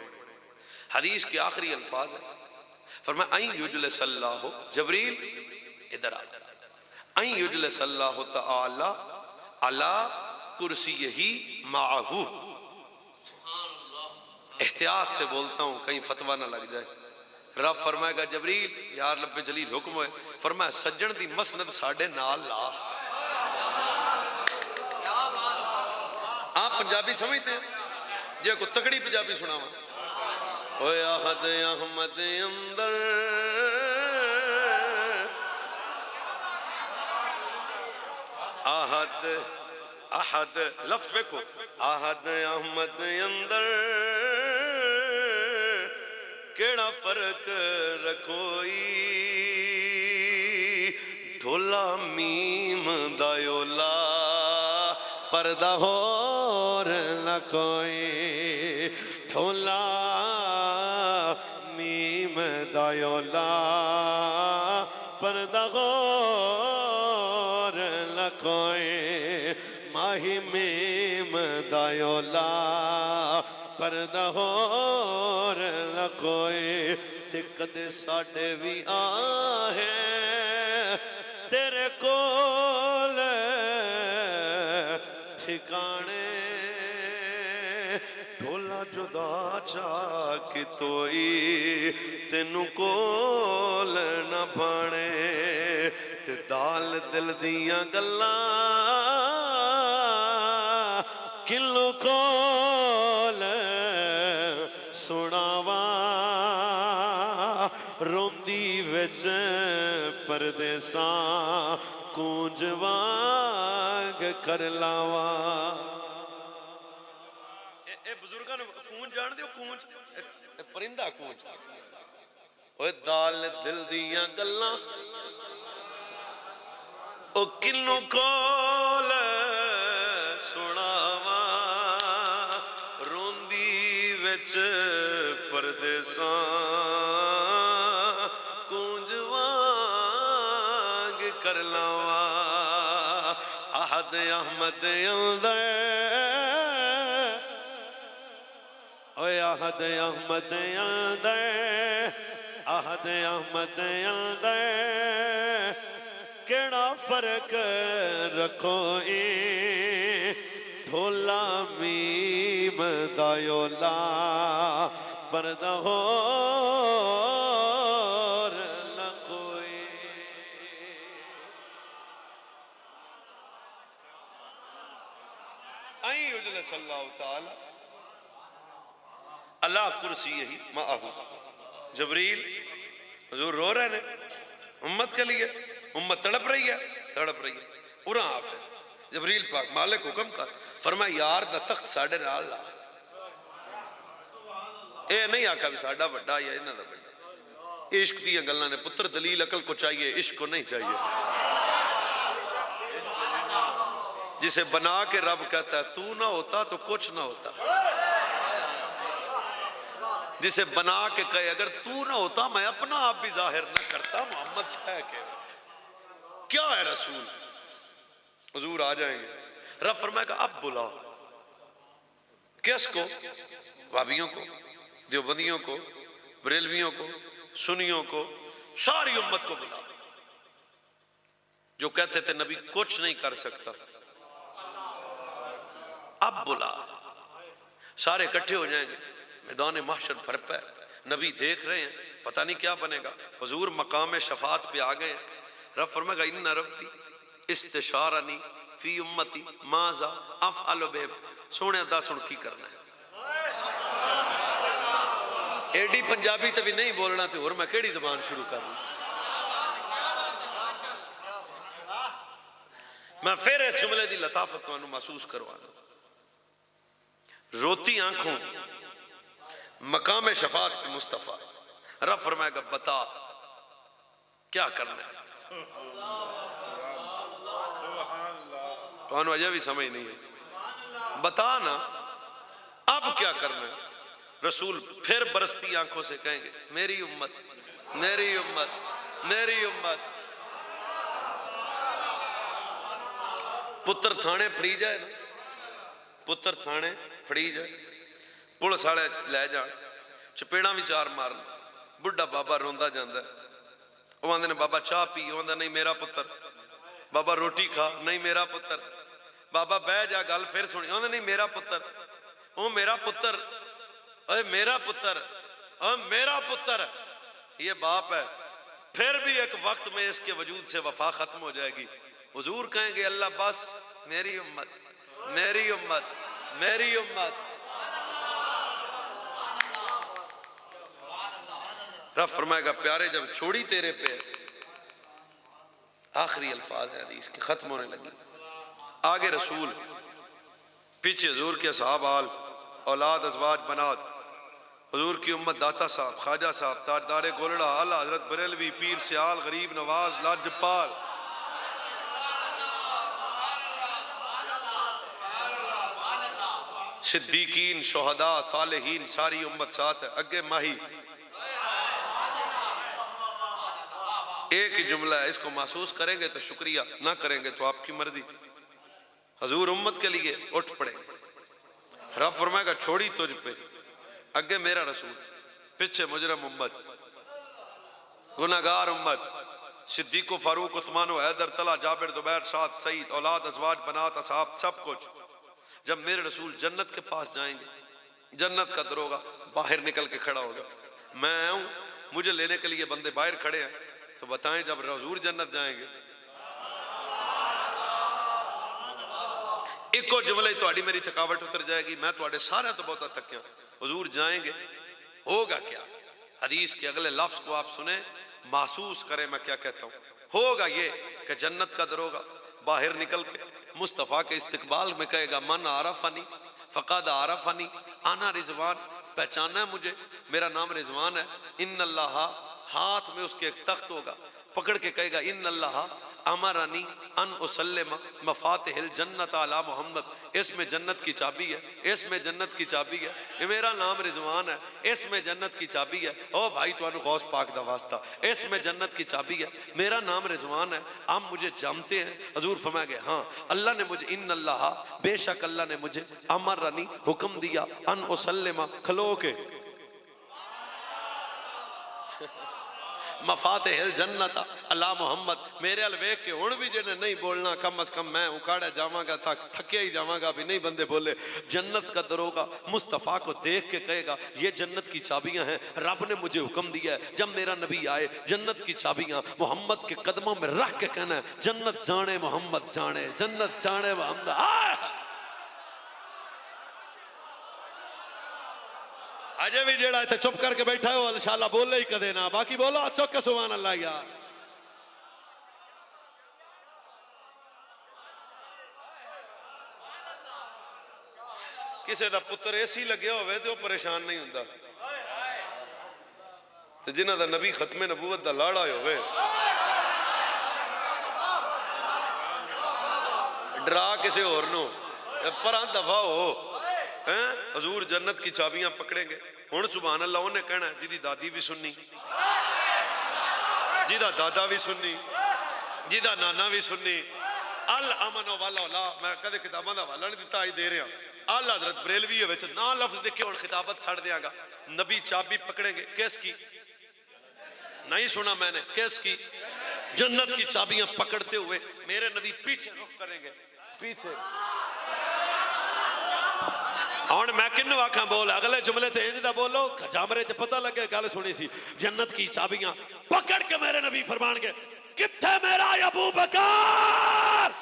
हदीस के आखिरी अल्फाज है, फरमाया आई युजल सल्लाहु, जबरील इधर आ, आई युजल सल्लाहु तआला अला कुर्सी यही माहू। एहतियात से बोलता हूं कहीं फतवा ना लग जाए। रब फरमाएगा जबरील यार लब्बे जलील हुक्म है, फरमाया सज्जन दी मसनद साडे नाल ला। आप पंजाबी समझते हैं, जे को तगड़ी पंजाबी सुनावा। ओए अहद अहमद अंदर आहद, आहद लफ्ज देखो, आहद अहमद अंदर केड़ा फर्क रखोई। ढोला मीम दायोला पर्दा होर न कोई। ढोला मीम दायोला पर्दा होर न कोई। माही मीम दायोला पर्दा होर न कोई। ते कदे साडे भी आहे तेरे कोल ठिकाने, ढोला जुदा चाक तोई तेनू कोल न भाने ते दाल दिल दियां गल्लां किलो कोल सुनावा रोंदी विच परदेसां कूंज वांग कर लावा। ए बुजुर्गां नूं कूंज जान दिओ कूंज परिंदा कूंज ओए दाल दिल दियां गल्लां ओ किन्नू कोल सुनावा रोंदी विच परदेसां कूंज वांग कर लावा। आहद अहमद अंदर ओए आहद अहमद अंदर आहद अहमद अंदर केड़ा फर्क रखो ए ढोला मीम दायोला परदा होर न कोई। आई उजले सल्लल्लाहु ताला अल्लाह कुर्सी यही माहू जबरील हुजूर रो रहे ने उम्मत के लिए, उम्मत तड़प रही है उरा हाफिज जबरील पाक मालिक हुक्म कर फरमाया यार दा तख्त साडे नाल ला। ए नहीं आखा भी साडा बड़ा या इन्हां दा बड़ा। इश्क दी गल्लां ने पुत्र दलील अकल को चाहिए इश्क को नहीं चाहिए। जिसे बना के रब कहता है तू ना होता तो कुछ ना होता, जिसे बना के कहे अगर तू ना होता मैं अपना आप भी जाहिर ना करता मोहम्मद शाह के क्या है रसूल। हुजूर आ जाएंगे रब फरमाएगा अब बुलाओ किसको, वाबियों को, देवबंदियों को, बरेलवियों को, सुनियों को, सारी उम्मत को बुलाओ। जो कहते थे नबी कुछ नहीं कर सकता अब बुला, सारे इकट्ठे हो जाएंगे मैदान महशर भर पे। नबी देख रहे हैं पता नहीं क्या बनेगा। हुजूर मकाम शफात पे आ गए। रब फरमाएगा इन्ना रब्बी इस्तिशारनी फी उम्मती माजा अफ़अलु बिहिम। सोने दस हुण की करना है। एडी पंजाबी तो भी नहीं बोलना तो होर मैं केड़ी जबान शुरू कर लूं। मैं फिर इस जुमले की लताफत तुहानू महसूस करवाना। रोती आंखों मकाम शफात पे मुस्तफा रब फरमाएगा बता क्या करना है। तो वजह भी समझ नहीं है, बता ना अब क्या करना है। रसूल फिर बरसती आंखों से कहेंगे मेरी उम्मत मेरी उम्मत मेरी उम्मत। पुत्र थाने फड़ी जाए ना, पुत्र थाने फड़ी जाए पुलिस वाले लै जान चपेड़ा भी चार मारन। बुढ़ा बाबा रोंदा जांदा वो आंदे ने बाबा चाह पी, वो आंदा नहीं मेरा पुत्र। बाबा रोटी खा, नहीं मेरा पुत्र। बाबा बह जा गल फिर सुनी, आंदा नहीं मेरा पुत्र। ओ मेरा पुत्र, अरे मेरा पुत्र, मेरा पुत्र। ये बाप है। फिर भी एक वक्त में इसके वजूद से वफा खत्म हो जाएगी। हुजूर कहेंगे अल्लाह बस मेरी उम्मत मेरी उम्मत मेरी उम्मत। रब फरमाएगा प्यारे जब छोड़ी तेरे पे, आखिरी अल्फाज है हदीस के खत्म होने लगी। आगे रसूल, पीछे हुजूर के असहाब आल औलाद अजवाज बनात, हुजूर की उम्मत दाता साहब, ख्वाजा साहब, ताजदारे गोलड़ा, आला हजरत बरेलवी, पीर सियाल, गरीब नवाज, लाजपाल, सिद्दीकीन, शोहदा, सालेहीन, सारी उम्मत साथ है। अगे माही एक ही जुमला है, इसको महसूस करेंगे तो शुक्रिया, ना करेंगे तो आपकी मर्जी। हजूर उम्मत के लिए उठ पड़ेंगे। रब फरमाएगा छोड़ी तुझ पे, अगे मेरा रसूल, पीछे मुजरम उम्मत, गुनाहगार उम्मत, सिद्दीक, फारूक, उस्मान, हैदर, तला, जाबिर, जुबैर, साद, सईद, औलाद, अजवाज, बनात, असहाब, सब कुछ। जब मेरे रसूल जन्नत के पास जाएंगे जन्नत का दरोगा बाहर निकल के खड़ा होगा, मैं आऊं, मुझे लेने के लिए बंदे बाहर खड़े हैं, तो बताएं जब हुजूर जन्नत जाएंगे एको जुमले थोड़ी मेरी थकावट उतर जाएगी, मैं थोड़े सारे तो बहुत थकिया, हुजूर जाएंगे, होगा क्या? हदीस के अगले लफ्ज को आप सुने, महसूस करें मैं क्या कहता हूं। होगा ये कि जन्नत का दरोगा बाहर निकल के मुस्तफ़ा के इस्तकबाल में कहेगा, मन आरफनी फ़क़द आरफनी आना रिजवान, पहचाना है मुझे, मेरा नाम रिजवान है। इन्नल्लाह, हाथ में उसके एक तख्त होगा, पकड़ के कहेगा, इन्नल्लाह अमरनी अन उसल्लिम मफातिहिल जन्नत अला मोहम्मद, इसमें जन्नत की चाबी है, इसमें जन्नत की चाबी है, ये मेरा नाम रिजवान है, इसमें जन्नत की चाबी है। ओ भाई तुहानू गौस पाक दा वास्ता, इसमें जन्नत की चाबी है, मेरा नाम रिजवान है, आप मुझे जानते हैं? हजूर फरमाएंगे हाँ, अल्लाह ने मुझे, इन्नल्लाह, बेशक अल्लाह ने मुझे अमरनी, हुक्म दिया, अन उसल्लिम, खलो के मफातिहिल जन्नत अला मोहम्मद, मेरे अल वेख के हुण भी जिन्हें नहीं बोलना, कम अज कम मैं उकाड़ा जावांगा, तक थकिया ही जावांगा भी नहीं बंदे बोले। जन्नत का दरोगा मुस्तफ़ा को देख के कहेगा, ये जन्नत की चाबियां हैं, रब ने मुझे हुक्म दिया है, जब मेरा नबी आए जन्नत की चाबियां मोहम्मद के कदमों में रख के कहना है, जन्नत जाने मोहम्मद जाने, जन्नत जाने मोहम्मद। अजय भी जेड़ा इतने चुप करके बैठा है वो इंशाल्लाह बोले ही कदे ना, बाकी बोलो चुप के सुभान अल्लाह यार। किसी का पुत्र एसी लगे होवे तो परेशान नहीं होता, तो जिन्हों का नबी खत्मे नबूवत का लाड़ा होवे डरा किसी होर नो पर दफा हो हैं। हजूर जन्नत की चाबियां पकड़ेंगे, हुण सुभान अल्लाह उन्हें कहना, जिदी दादी भी सुननी, जिदा दादा भी सुननी, जिदा नाना भी सुननी, अल अमन वाला, मैं कदे किताबों का हवाला नहीं दिता, अज दे रहा, अल हजरत बरेलवी ना लफ्ज देखे, हुण खिताबत छड़ देंगा। नबी चाबी पकड़ेंगे, किसकी? नहीं सुना मैंने, किसकी? जन्नत की चाबियां पकड़ते हुए मेरे नबी पीछे रुख करेंगे, पीछे। और मैं किन्नू आखा बोल, अगले जुमले ते इंज दा बोलो जामरे च पता लगे गल सुनी सी। जन्नत की चाबियां पकड़ के मेरे नबी फरमानगे, कित्थे मेरा अबू बकर?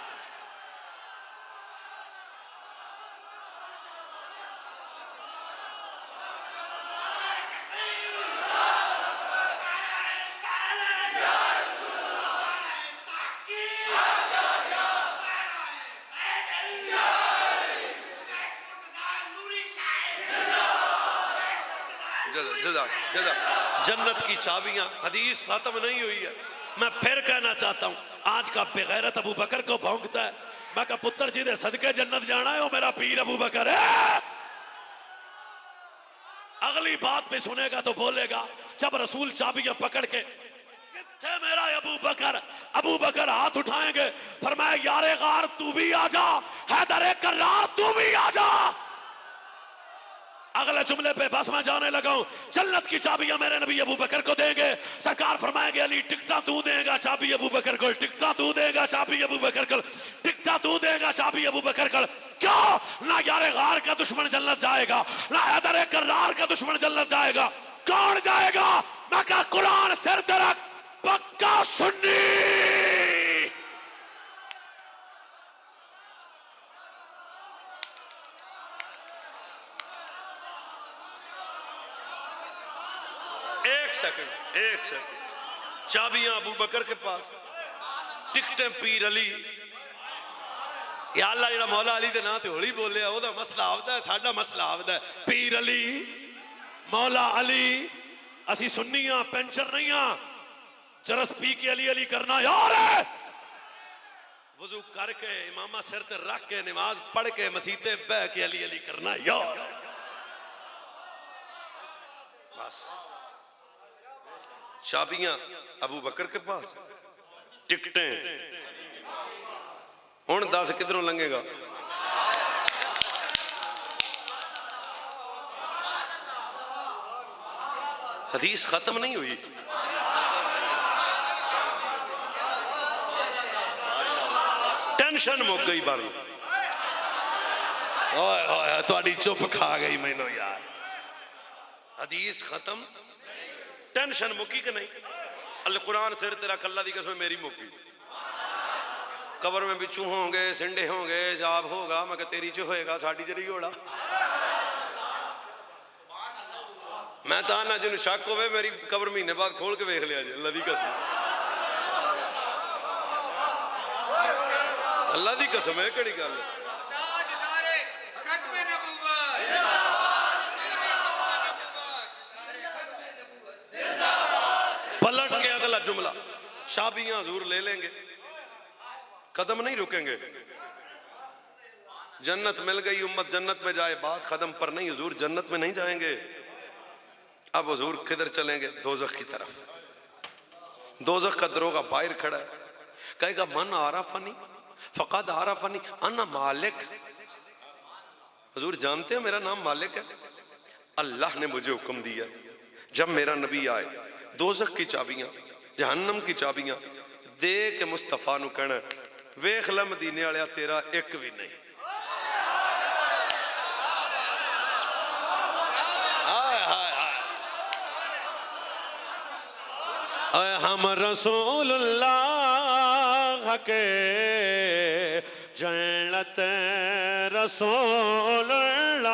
जन्नत की चाबियां, हदीस खत्म नहीं हुई है, मैं फिर कहना चाहता हूं, आज का बेगैरत अबू बकर को भौंकता है, मैं कहा पुत्र जी दे सदके जन्नत जाना है, वो मेरा पीर अबू बकर है। अगली बात में सुनेगा तो बोलेगा, जब रसूल चाबियां पकड़ के, कित्थे मेरा अबू बकर? अबू बकर हाथ उठाएंगे, फरमाया यारे गार तू भी आ जा, हैदर कर्रार तू भी आ जा। अगले जुमले पे बस मैं जाने लगा हूं, जन्नत की चाबियां मेरे नबी अबू बकर को देंगे, सरकार फरमाएंगे अली टिकटा तू देगा चाबी अबू बकर को, टिकटा तू देगा चाबी अबू बकर को, टिकटा तू देगा चाबी अबू बकर को। क्यों? ना यारे गार का दुश्मन जन्नत जाएगा, ना हैदर कर्रार का दुश्मन जन्नत जाएगा, कौन जाएगा? मैं कहा कुरान सिर तेरा पक्का सुन्नी। एक सेकंड, चाबियां अबू बकर के पास, टिकटें पीर अली। या अल्लाह जेड़ा मौला अली दे नाम ते होली बोलिया, ओदा मसला आवदा है, साडा मसला आवदा है। पीर अली, मौला अली, असी सुन्नियां पेंचर नहीं हां, चरस पी के अली अली करना यार है। वजू करके इमामा सिर ते रख के नमाज पढ़ के मसीते बह के अली अली करना यार। बस चाबियां अबू बकर के पास, टिकटें हुण दस किधरों लंघेगा? हदीस खत्म नहीं हुई। टेंशन मुक गई बारी, ओए ओए थोड़ी चुप खा गई मैनू यार। हदीस खत्म, टेंशन मुकी कि नहीं? अल कुरान सिर तेरा कल्ला दी कसम मेरी मुकी। कबर में बिच्छू होंगे, सिंडे होंगे, जाब होगा, मैं कहा तेरी च होएगा, साड़ी च नहीं होना। मैं तो ना जिन्होंने शक होवे मेरी कबर महीने बाद खोल के वेख लिया जी, अल्लाह दी कसम, अल्लाह दी कसम है। केड़ी गल है? पलट के अगला जुमला, शाबियां हजूर ले लेंगे, कदम नहीं रुकेंगे। जन्नत मिल गई, उम्मत जन्नत में जाए, बात खत्म। पर नहीं हुजूर जन्नत में नहीं जाएंगे। अब हुजूर किधर चलेंगे? दोजख की तरफ। दोजख का दरोगा बाहर खड़ा है, कहेगा मन आरफनी फकद आरफनी अन्ना मालिक। हुजूर जानते हो मेरा नाम मालिक है? अल्लाह ने मुझे हुक्म दिया जब मेरा नबी आए दोजख की चाबियां, जहन्नम की चाबियां दे के मुस्तफा नु कहना वेख ला मदीने वालिया तेरा एक भी नहीं। हम रसूलुल्लाह के जन्नत रसूलुल्लाह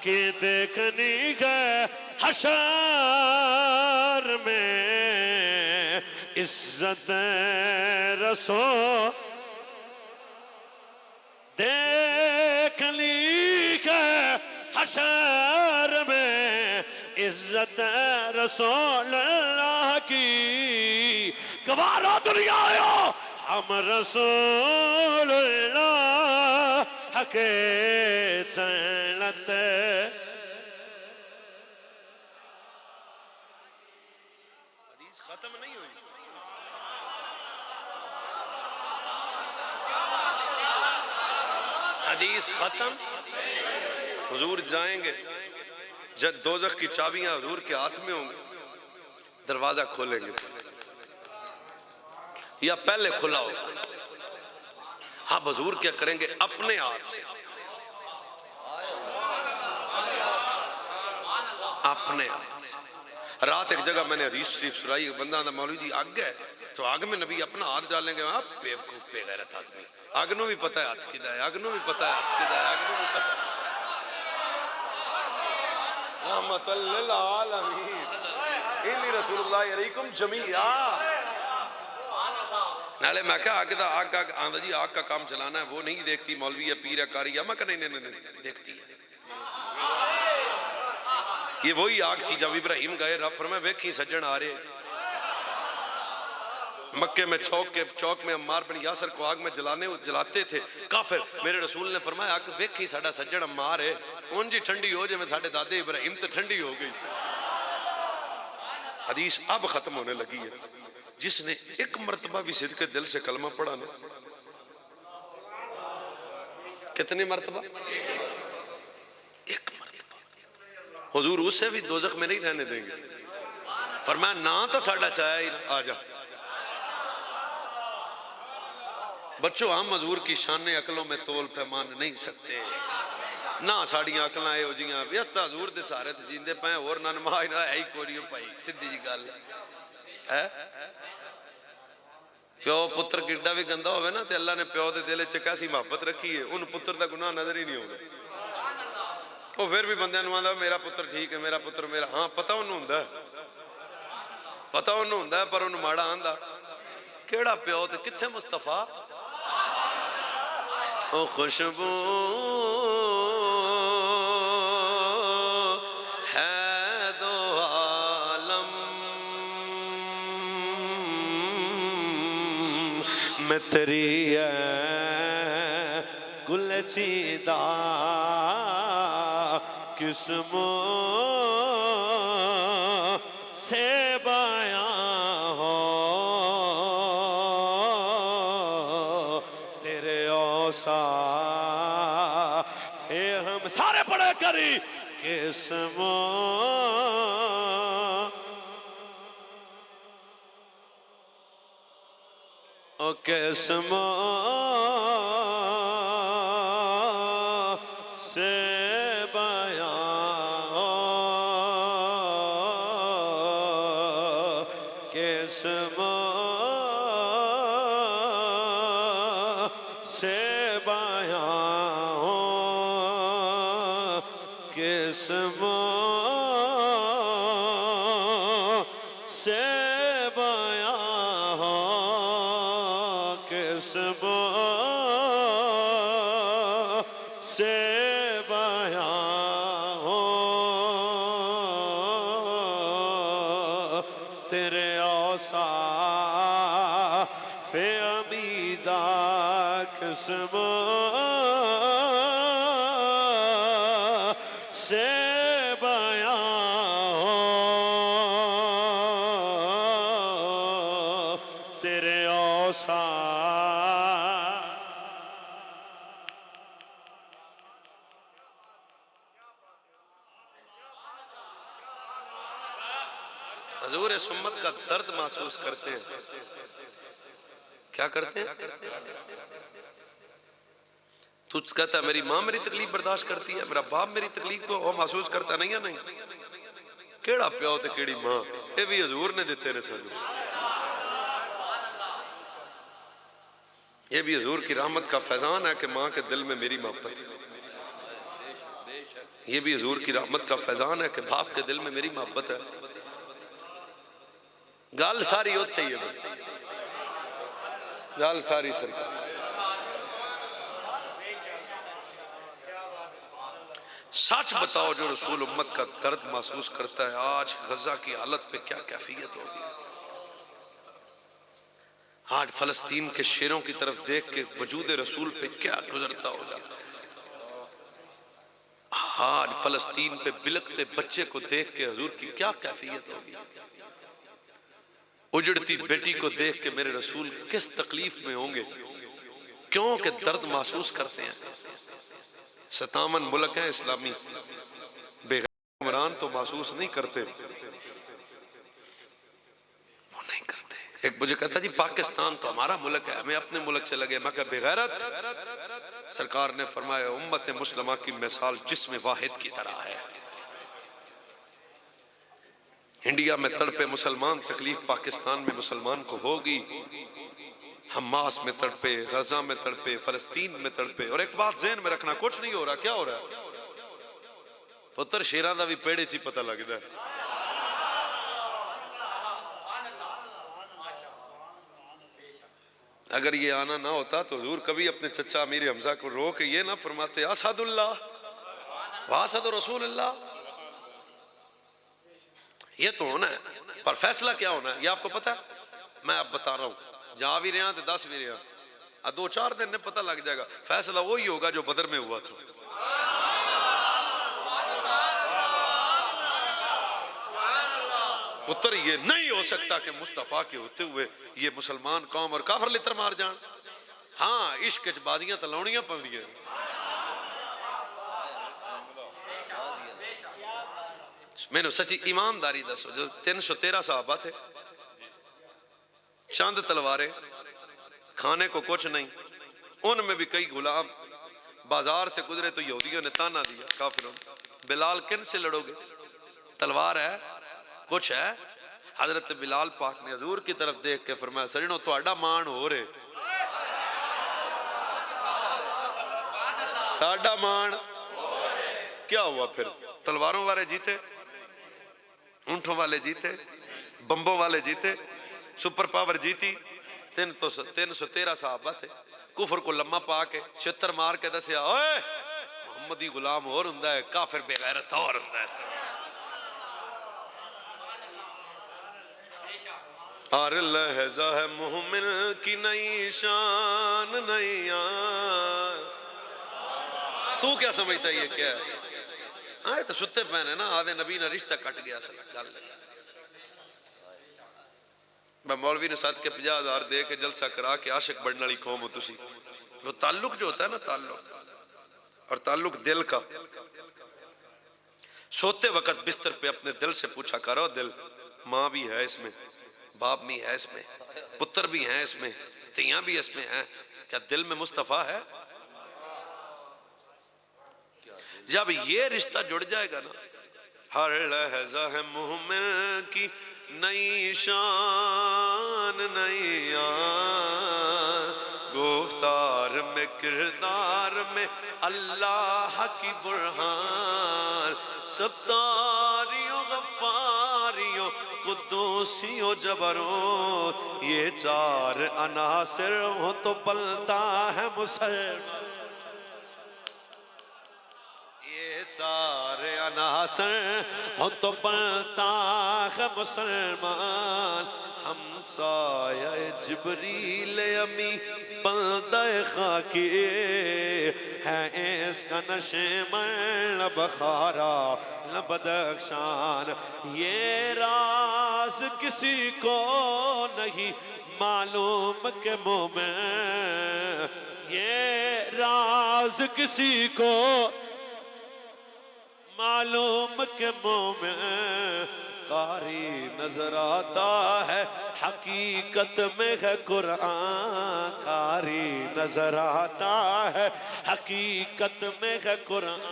की देखनी गए हशर में, इज्जत रसूल देखनी गए हशर में, इज्जत रसूल अल्लाह की। गवारो दुनिया आयो हम रसूल अल्लाह के जन्नत। हदीस खत्म नहीं हुई। हदीस खत्म। हुजूर जाएंगे, जब दोजख की चाबियां हुजूर के हाथ में होंगी, दरवाजा खोलेंगे या पहले खुला होगा। हाँ हुजूर क्या करेंगे? अपने हाथ से, अपने हाथ से। रात एक जगह मैंने हदीस शरीफ सुनाई, बंदा था मौलवी जी आग है तो आग में नबी अपना हाथ डालेंगे। आप बेवकूफ बेगैरत आदमी, आग नू भी पता है हाथ किदा है, आग नू भी पता है हाथ किदा है, आग नू भी पता है। नाले मैं क्या आग दा आग आंदा जी आग का काम चलाना है, वो नहीं देखती मौलवी है पीर है कारी है। मैं नहीं नहीं नहीं देखती है। ये वही आग थी जब इब्राहिम गए, रब फरमाया वेखी सज्जन आ रहे मक्के में चौक में अम्मार बिन यासर को आग में जलाते थे काफिर। मेरे रसूल ने फरमाया आग वेखी साडा सज्जन अम्मार है, उन जी ठंडी हो जाए साडे दादे इब्राहिम तो ठंडी हो गई। हदीस अब खत्म होने लगी है। जिसने एक मर्तबा भी सिद्ध के दिल से कलमा पढ़ा ना, कितनी मर्तबा? एक मर्तबा। हुजूर उससे भी दोजख में नहीं रहने देंगे। फरमाया ना तो साडा चाया ही आ जा। बच्चों हम हजूर की शान अकलों में तोल पैमान नहीं सकते ना, साड़ियां अकल यो जियां व्यस्त हजूर दे सारे ते जींदे पे और ना नमाज ना है ही कोई भाई, सीधी जी गल है। प्यो पुत्र किड्डा भी गंदा होवे ना ते अल्लाह ने प्यो दे दिल च कैसी मोहब्बत रखी है, उन पुत्र दा गुनाह नजर ही नहीं आउंदा। वो फिर भी बंदे नूं आंदा मेरा पुत्र ठीक है, मेरा पुत्र मेरा। हाँ पता उन्होंने हुंदा, पता उन्होंने हुंदा, पर उन्होंने माड़ा आंदा केड़ा प्यो ते किथे मुस्तफा। ओ खुशबू है दो आलम में तेरी गुलचीदा किस्मों से बयां हो तेरे औसा फिर हम सारे पढ़े करी किस्मों ओ किस्मों बयां हो किस्मों से बयां हो किस्मों से बयां हो तेरे औसाफ़े अमीदा किस्मों से बयां हो तेरे औसाफ़। हजूर इस उम्मत का दर्द महसूस करते हैं। क्या करते हैं? तू कहता मेरी मां मेरी तकलीफ बर्दाश्त करती है, मेरा बाप मेरी तकलीफ को महसूस करता नहीं है। नहीं, केड़ा प्यो ते केड़ी मां, ये भी हजूर ने दिते ने सानू। ये भी हजूर की रहमत का फैजान है कि मां के दिल में मेरी मोहब्बत है। ये भी हजूर की रहमत का फैजान है कि बाप के दिल में मेरी मोहब्बत है। गल सारी उत्थे ही है, गल सारी सरकार। सच बताओ जो रसूल उम्मत का दर्द महसूस करता है, आज गजा की हालत पे क्या कैफियत होगी। आज फलस्तीन के शेरों की तरफ देख के वजूद रसूल पे क्या गुजरता होगा। आज फलस्तीन पे बिलकते बच्चे को देख के हजूर की क्या कैफियत होगी। उजड़ती बेटी को देख के मेरे रसूल किस तकलीफ में होंगे, क्यों के दर्द महसूस करते हैं। 57 मुल्क हैं इस्लामी, बेगैर तो महसूस नहीं करते, वो नहीं करते। एक मुझे कहता जी पाकिस्तान तो हमारा मुल्क है, हमें अपने मुल्क से लगे। मैं कहा बेगैरत। सरकार ने फरमाया उम्मत मुस्लिमा की मिसाल जिस्म वाहिद की तरह है। इंडिया में तड़पे मुसलमान तकलीफ पाकिस्तान में मुसलमान को होगी। हमास में तड़पे, गजा में तड़पे, फलस्तीन में तड़पे। और एक बात ज़हन में रखना, कुछ नहीं हो रहा। क्या हो रहा है? पुत्र शेरां दा भी पेड़े च पता लगता है। अगर ये आना ना होता तो हुजूर कभी अपने चचा अमीर हमजा को रोक ये ना फरमाते असदुल्लाह वासद रसूलुल्लाह। ये तो होना है, पर फैसला क्या होना है ये आपको पता है। मैं अब बता रहा हूं, जा भी रहा तो 10 भी रहा, 2-4 दिन में पता लग जाएगा। फैसला वही होगा जो बदर में हुआ था। पुत्र ये नहीं हो सकता कि मुस्तफा के होते हुए ये मुसलमान कौम और काफर लित्र मार जान। हाँ, इश्क च बाजियां तो लाउणियां पौंदियां। मैंने सच्ची ईमानदारी दसो, जो 313 सहाबा थे, चंद तलवारें, खाने को कुछ नहीं, उनमें भी कई गुलाम। बाजार से गुजरे तो यहूदियों ने ताना दिया काफिरों, बिलाल किन से लड़ोगे, तलवार है कुछ है। हजरत बिलाल पाक ने हजूर की तरफ देख के फरमाया सजनों तुहाडा मान हो रहे, साडा मान क्या हुआ। फिर तलवारों वाले जीते, ऊंटों वाले जीते, बम्बों वाले जीते, सुपर पावर जीती। 313 सहाबा थे। कुफर को लम्मा पा के छितर मार के दसिया ओए मोहम्मदी गुलाम और हुंदा है, काफिर बेगैरत और हुंदा है। और लहजा है मोमिन की नई शान नई यार। तू क्या समझता है ये क्या है? आए तो सुते पैने ना, आधे नबी ना रिश्ता कट गया। गल मैं मौलवी ने 7 के 50,000 दे के जलसा करा के आशिक बनने वाली कौम हो तुसी। वो ताल्लुक जो होता है ना, ताल्लुक और ताल्लुक दिल का। सोते वक्त बिस्तर पे अपने दिल से पूछा करो, दिल माँ भी है इसमें, बाप भी है इसमें, पुत्र भी है इसमें, तियां भी इसमें हैं, क्या दिल में मुस्तफा है? जब ये रिश्ता जुड़ जाएगा ना, हर लहजा है मोमिन की नई शान नई यार, गुफ्तार में किरदार में अल्लाह की बुरहान, सत्तारियों गफ्फारियों कुद्दूसियों जबरों, ये चार अनासिर हो तो पलता है मुसलमान। ये सारे अनासर हो तो पलता है मुसलमान। हम साया जिब्रील अमी बंदे खाकी है, इसका नशे में बखारा बदख्शान। ये राज किसी को नहीं मालूम के मोमें, ये राज किसी को मालूम के मुँह में कारी नजर आता है, हकीकत में है कुरान। कारी नजर आता है, हकीकत में है कुरान।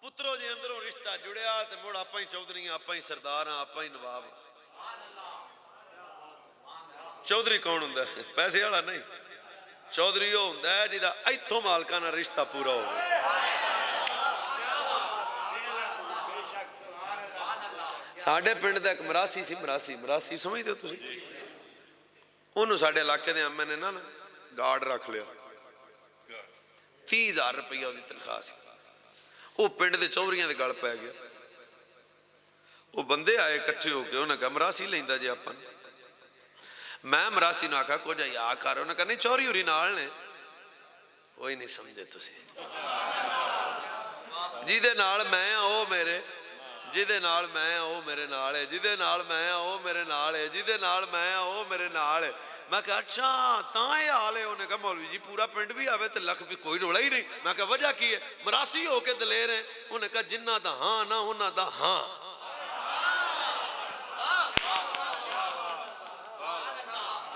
पुत्रो जी अंदरों रिश्ता जुड़िया ते मुड़ आपा ही चौधरी, आपा ही सरदार, आपा ही नवाब। चौधरी कौन हुंदा है? पैसे वाला नहीं। चौधरी वो होंदा है जिहदा इत्थों मालकां नाल रिश्ता पूरा हो गया। साडे पिंड दा एक मरासी सी, मरासी समझदे हो तुसीं? उन्होंने साडे इलाके दे एमए ने ना गार्ड रख लिया। 30,000 रुपया उसकी तनख्वाह सी। वो पिंड के चौधरियां दे गल पै गया। वो बंदे आए इकट्ठे होके, उन्हें कहा मरासी लैंदा जे आपां। मैं मरासी ने आखा कुछ या कर, उन्हें कहा नहीं चौरी हुरी नाल ने। कोई नहीं समझे तुसीं, जिहदे नाल मैं आ ओ मेरे, जिहदे नाल मैं आ ओ मेरे नाल है, जिहदे नाल मैं आ ओ मेरे नाल है, जिहदे नाल मैं आ ओ मेरे नाल है। मैं कहा अच्छा तां ये हाल है? उन्हें कहा मौलवी जी पूरा पिंड भी आवे तो लख भी कोई रोला ही नहीं। मैं कहा वजह की है? मरासी होके दलेर है। उन्हें कहा जिन्ना दा हाँ ना उन्ना दा हाँ।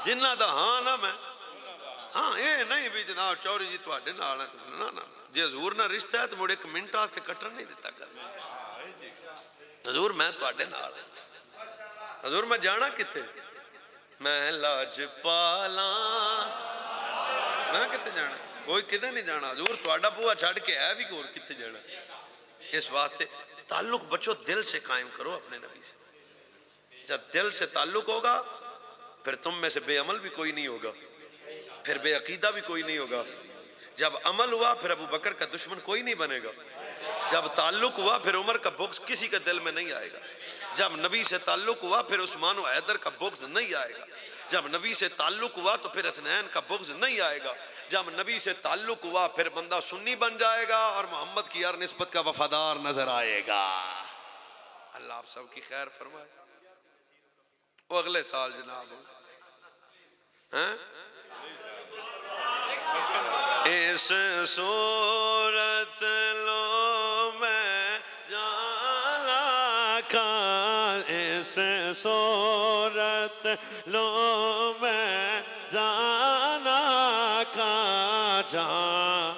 जिन्ना दा हाँ ना मैं हाँ, ये नहीं भी जनाब चौरी जी तुहाडे नाल है तो ना ना, जे हजूर ना रिश्ता है तो मुड़े एक मिनट वास्ते कट्टन नहीं दिता कर। हजूर मैं तुहाडे नाल है। हजूर मैं जाना किथे? मैं लाजपाला, मैं किथे जाना? कोई किते नहीं जाना। हजूर तुहाडा बुआ छड़ के है भी होर किथे जाना? इस वास्ते ताल्लुक बच्चों दिल से कायम करो अपने नबी से। जब दिल से ताल्लुक होगा फिर तुम में से बेअमल भी कोई नहीं होगा, फिर बेअकीदा भी कोई नहीं होगा। जब अमल हुआ फिर अबू बकर का दुश्मन कोई नहीं बनेगा। जब ताल्लुक हुआ फिर उमर का बुग़्ज़ किसी के दिल में नहीं आएगा। जब नबी से ताल्लुक हुआ फिर उस्मान व हैदर का बुग़्ज़ नहीं आएगा। जब नबी से ताल्लुक हुआ तो फिर हसनैन का बुग़्ज़ नहीं आएगा। जब नबी से ताल्लुक हुआ फिर बंदा सुन्नी बन जाएगा और मोहम्मद की हर निस्बत का वफादार नजर आएगा। अल्लाह आप सबकी खैर फरमाए। वो अगले साल जनाब हैं इस सूरत लो मैं जाना का, इस सूरत लो मैं जाना का जान।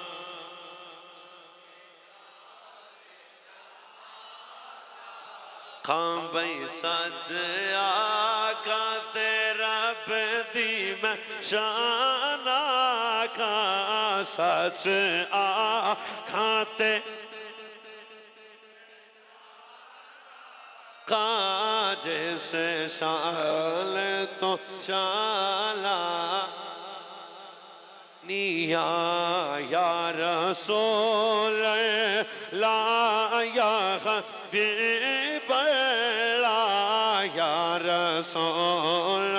खां भाई सच आका तेरा बेदी में शाना का, सच आका ते का जैसे शाल तो शाला निया या रसूल ला या हबीब अल्लाह या रसूल।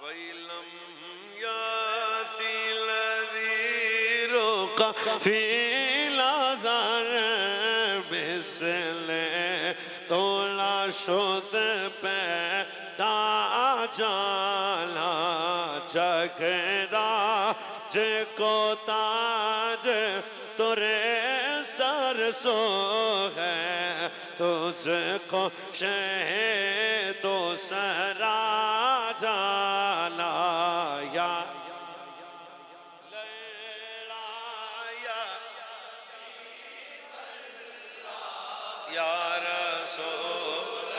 बैलम याति लज़ी रुका फी लाज़र बिस्ले तोला शुद पे जाला जगरा जिको ताज तुरे सरसो है, तुझको शहे तो सरा जाला या या रसूल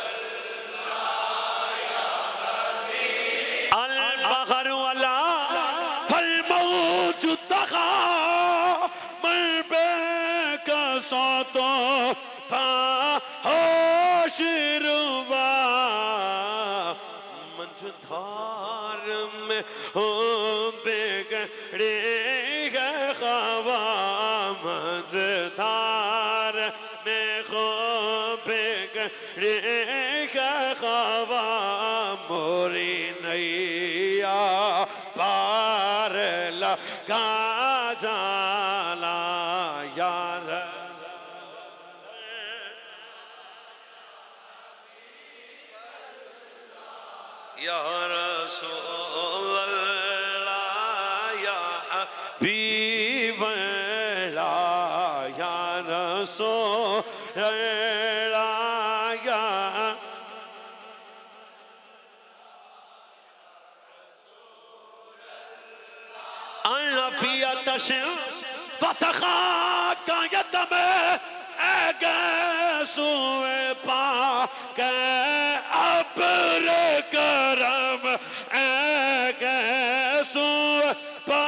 फाहोश रुबा मंझधार में हो बिगड़े गए ख्वाबा मंझधार में हो बिगड़े गए ख्वाबा मोरी नैया पार लगा जाला यार या रसूल अल्लाह या हबीब अल्लाह या रसूल अल्लाह या अल्लाफियत फसखा का यदम सुए पा के अब्र करम सुए पा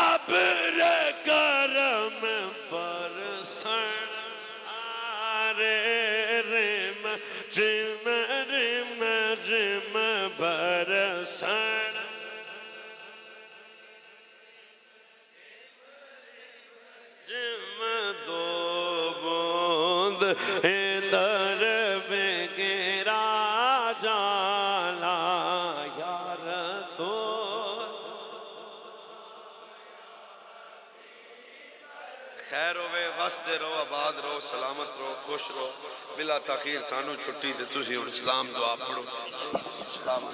अब्र करम बरसन रिम जिम रिम जिम बरसन जिम दो बूंद इधर बेगिरा जाला यार तो खैर होवे वसते रहो आबाद रहो सलामत रहो खुश रहो बिला ताखीर सानू छुट्टी दे तुसी हुण सलाम दुआ पढ़ो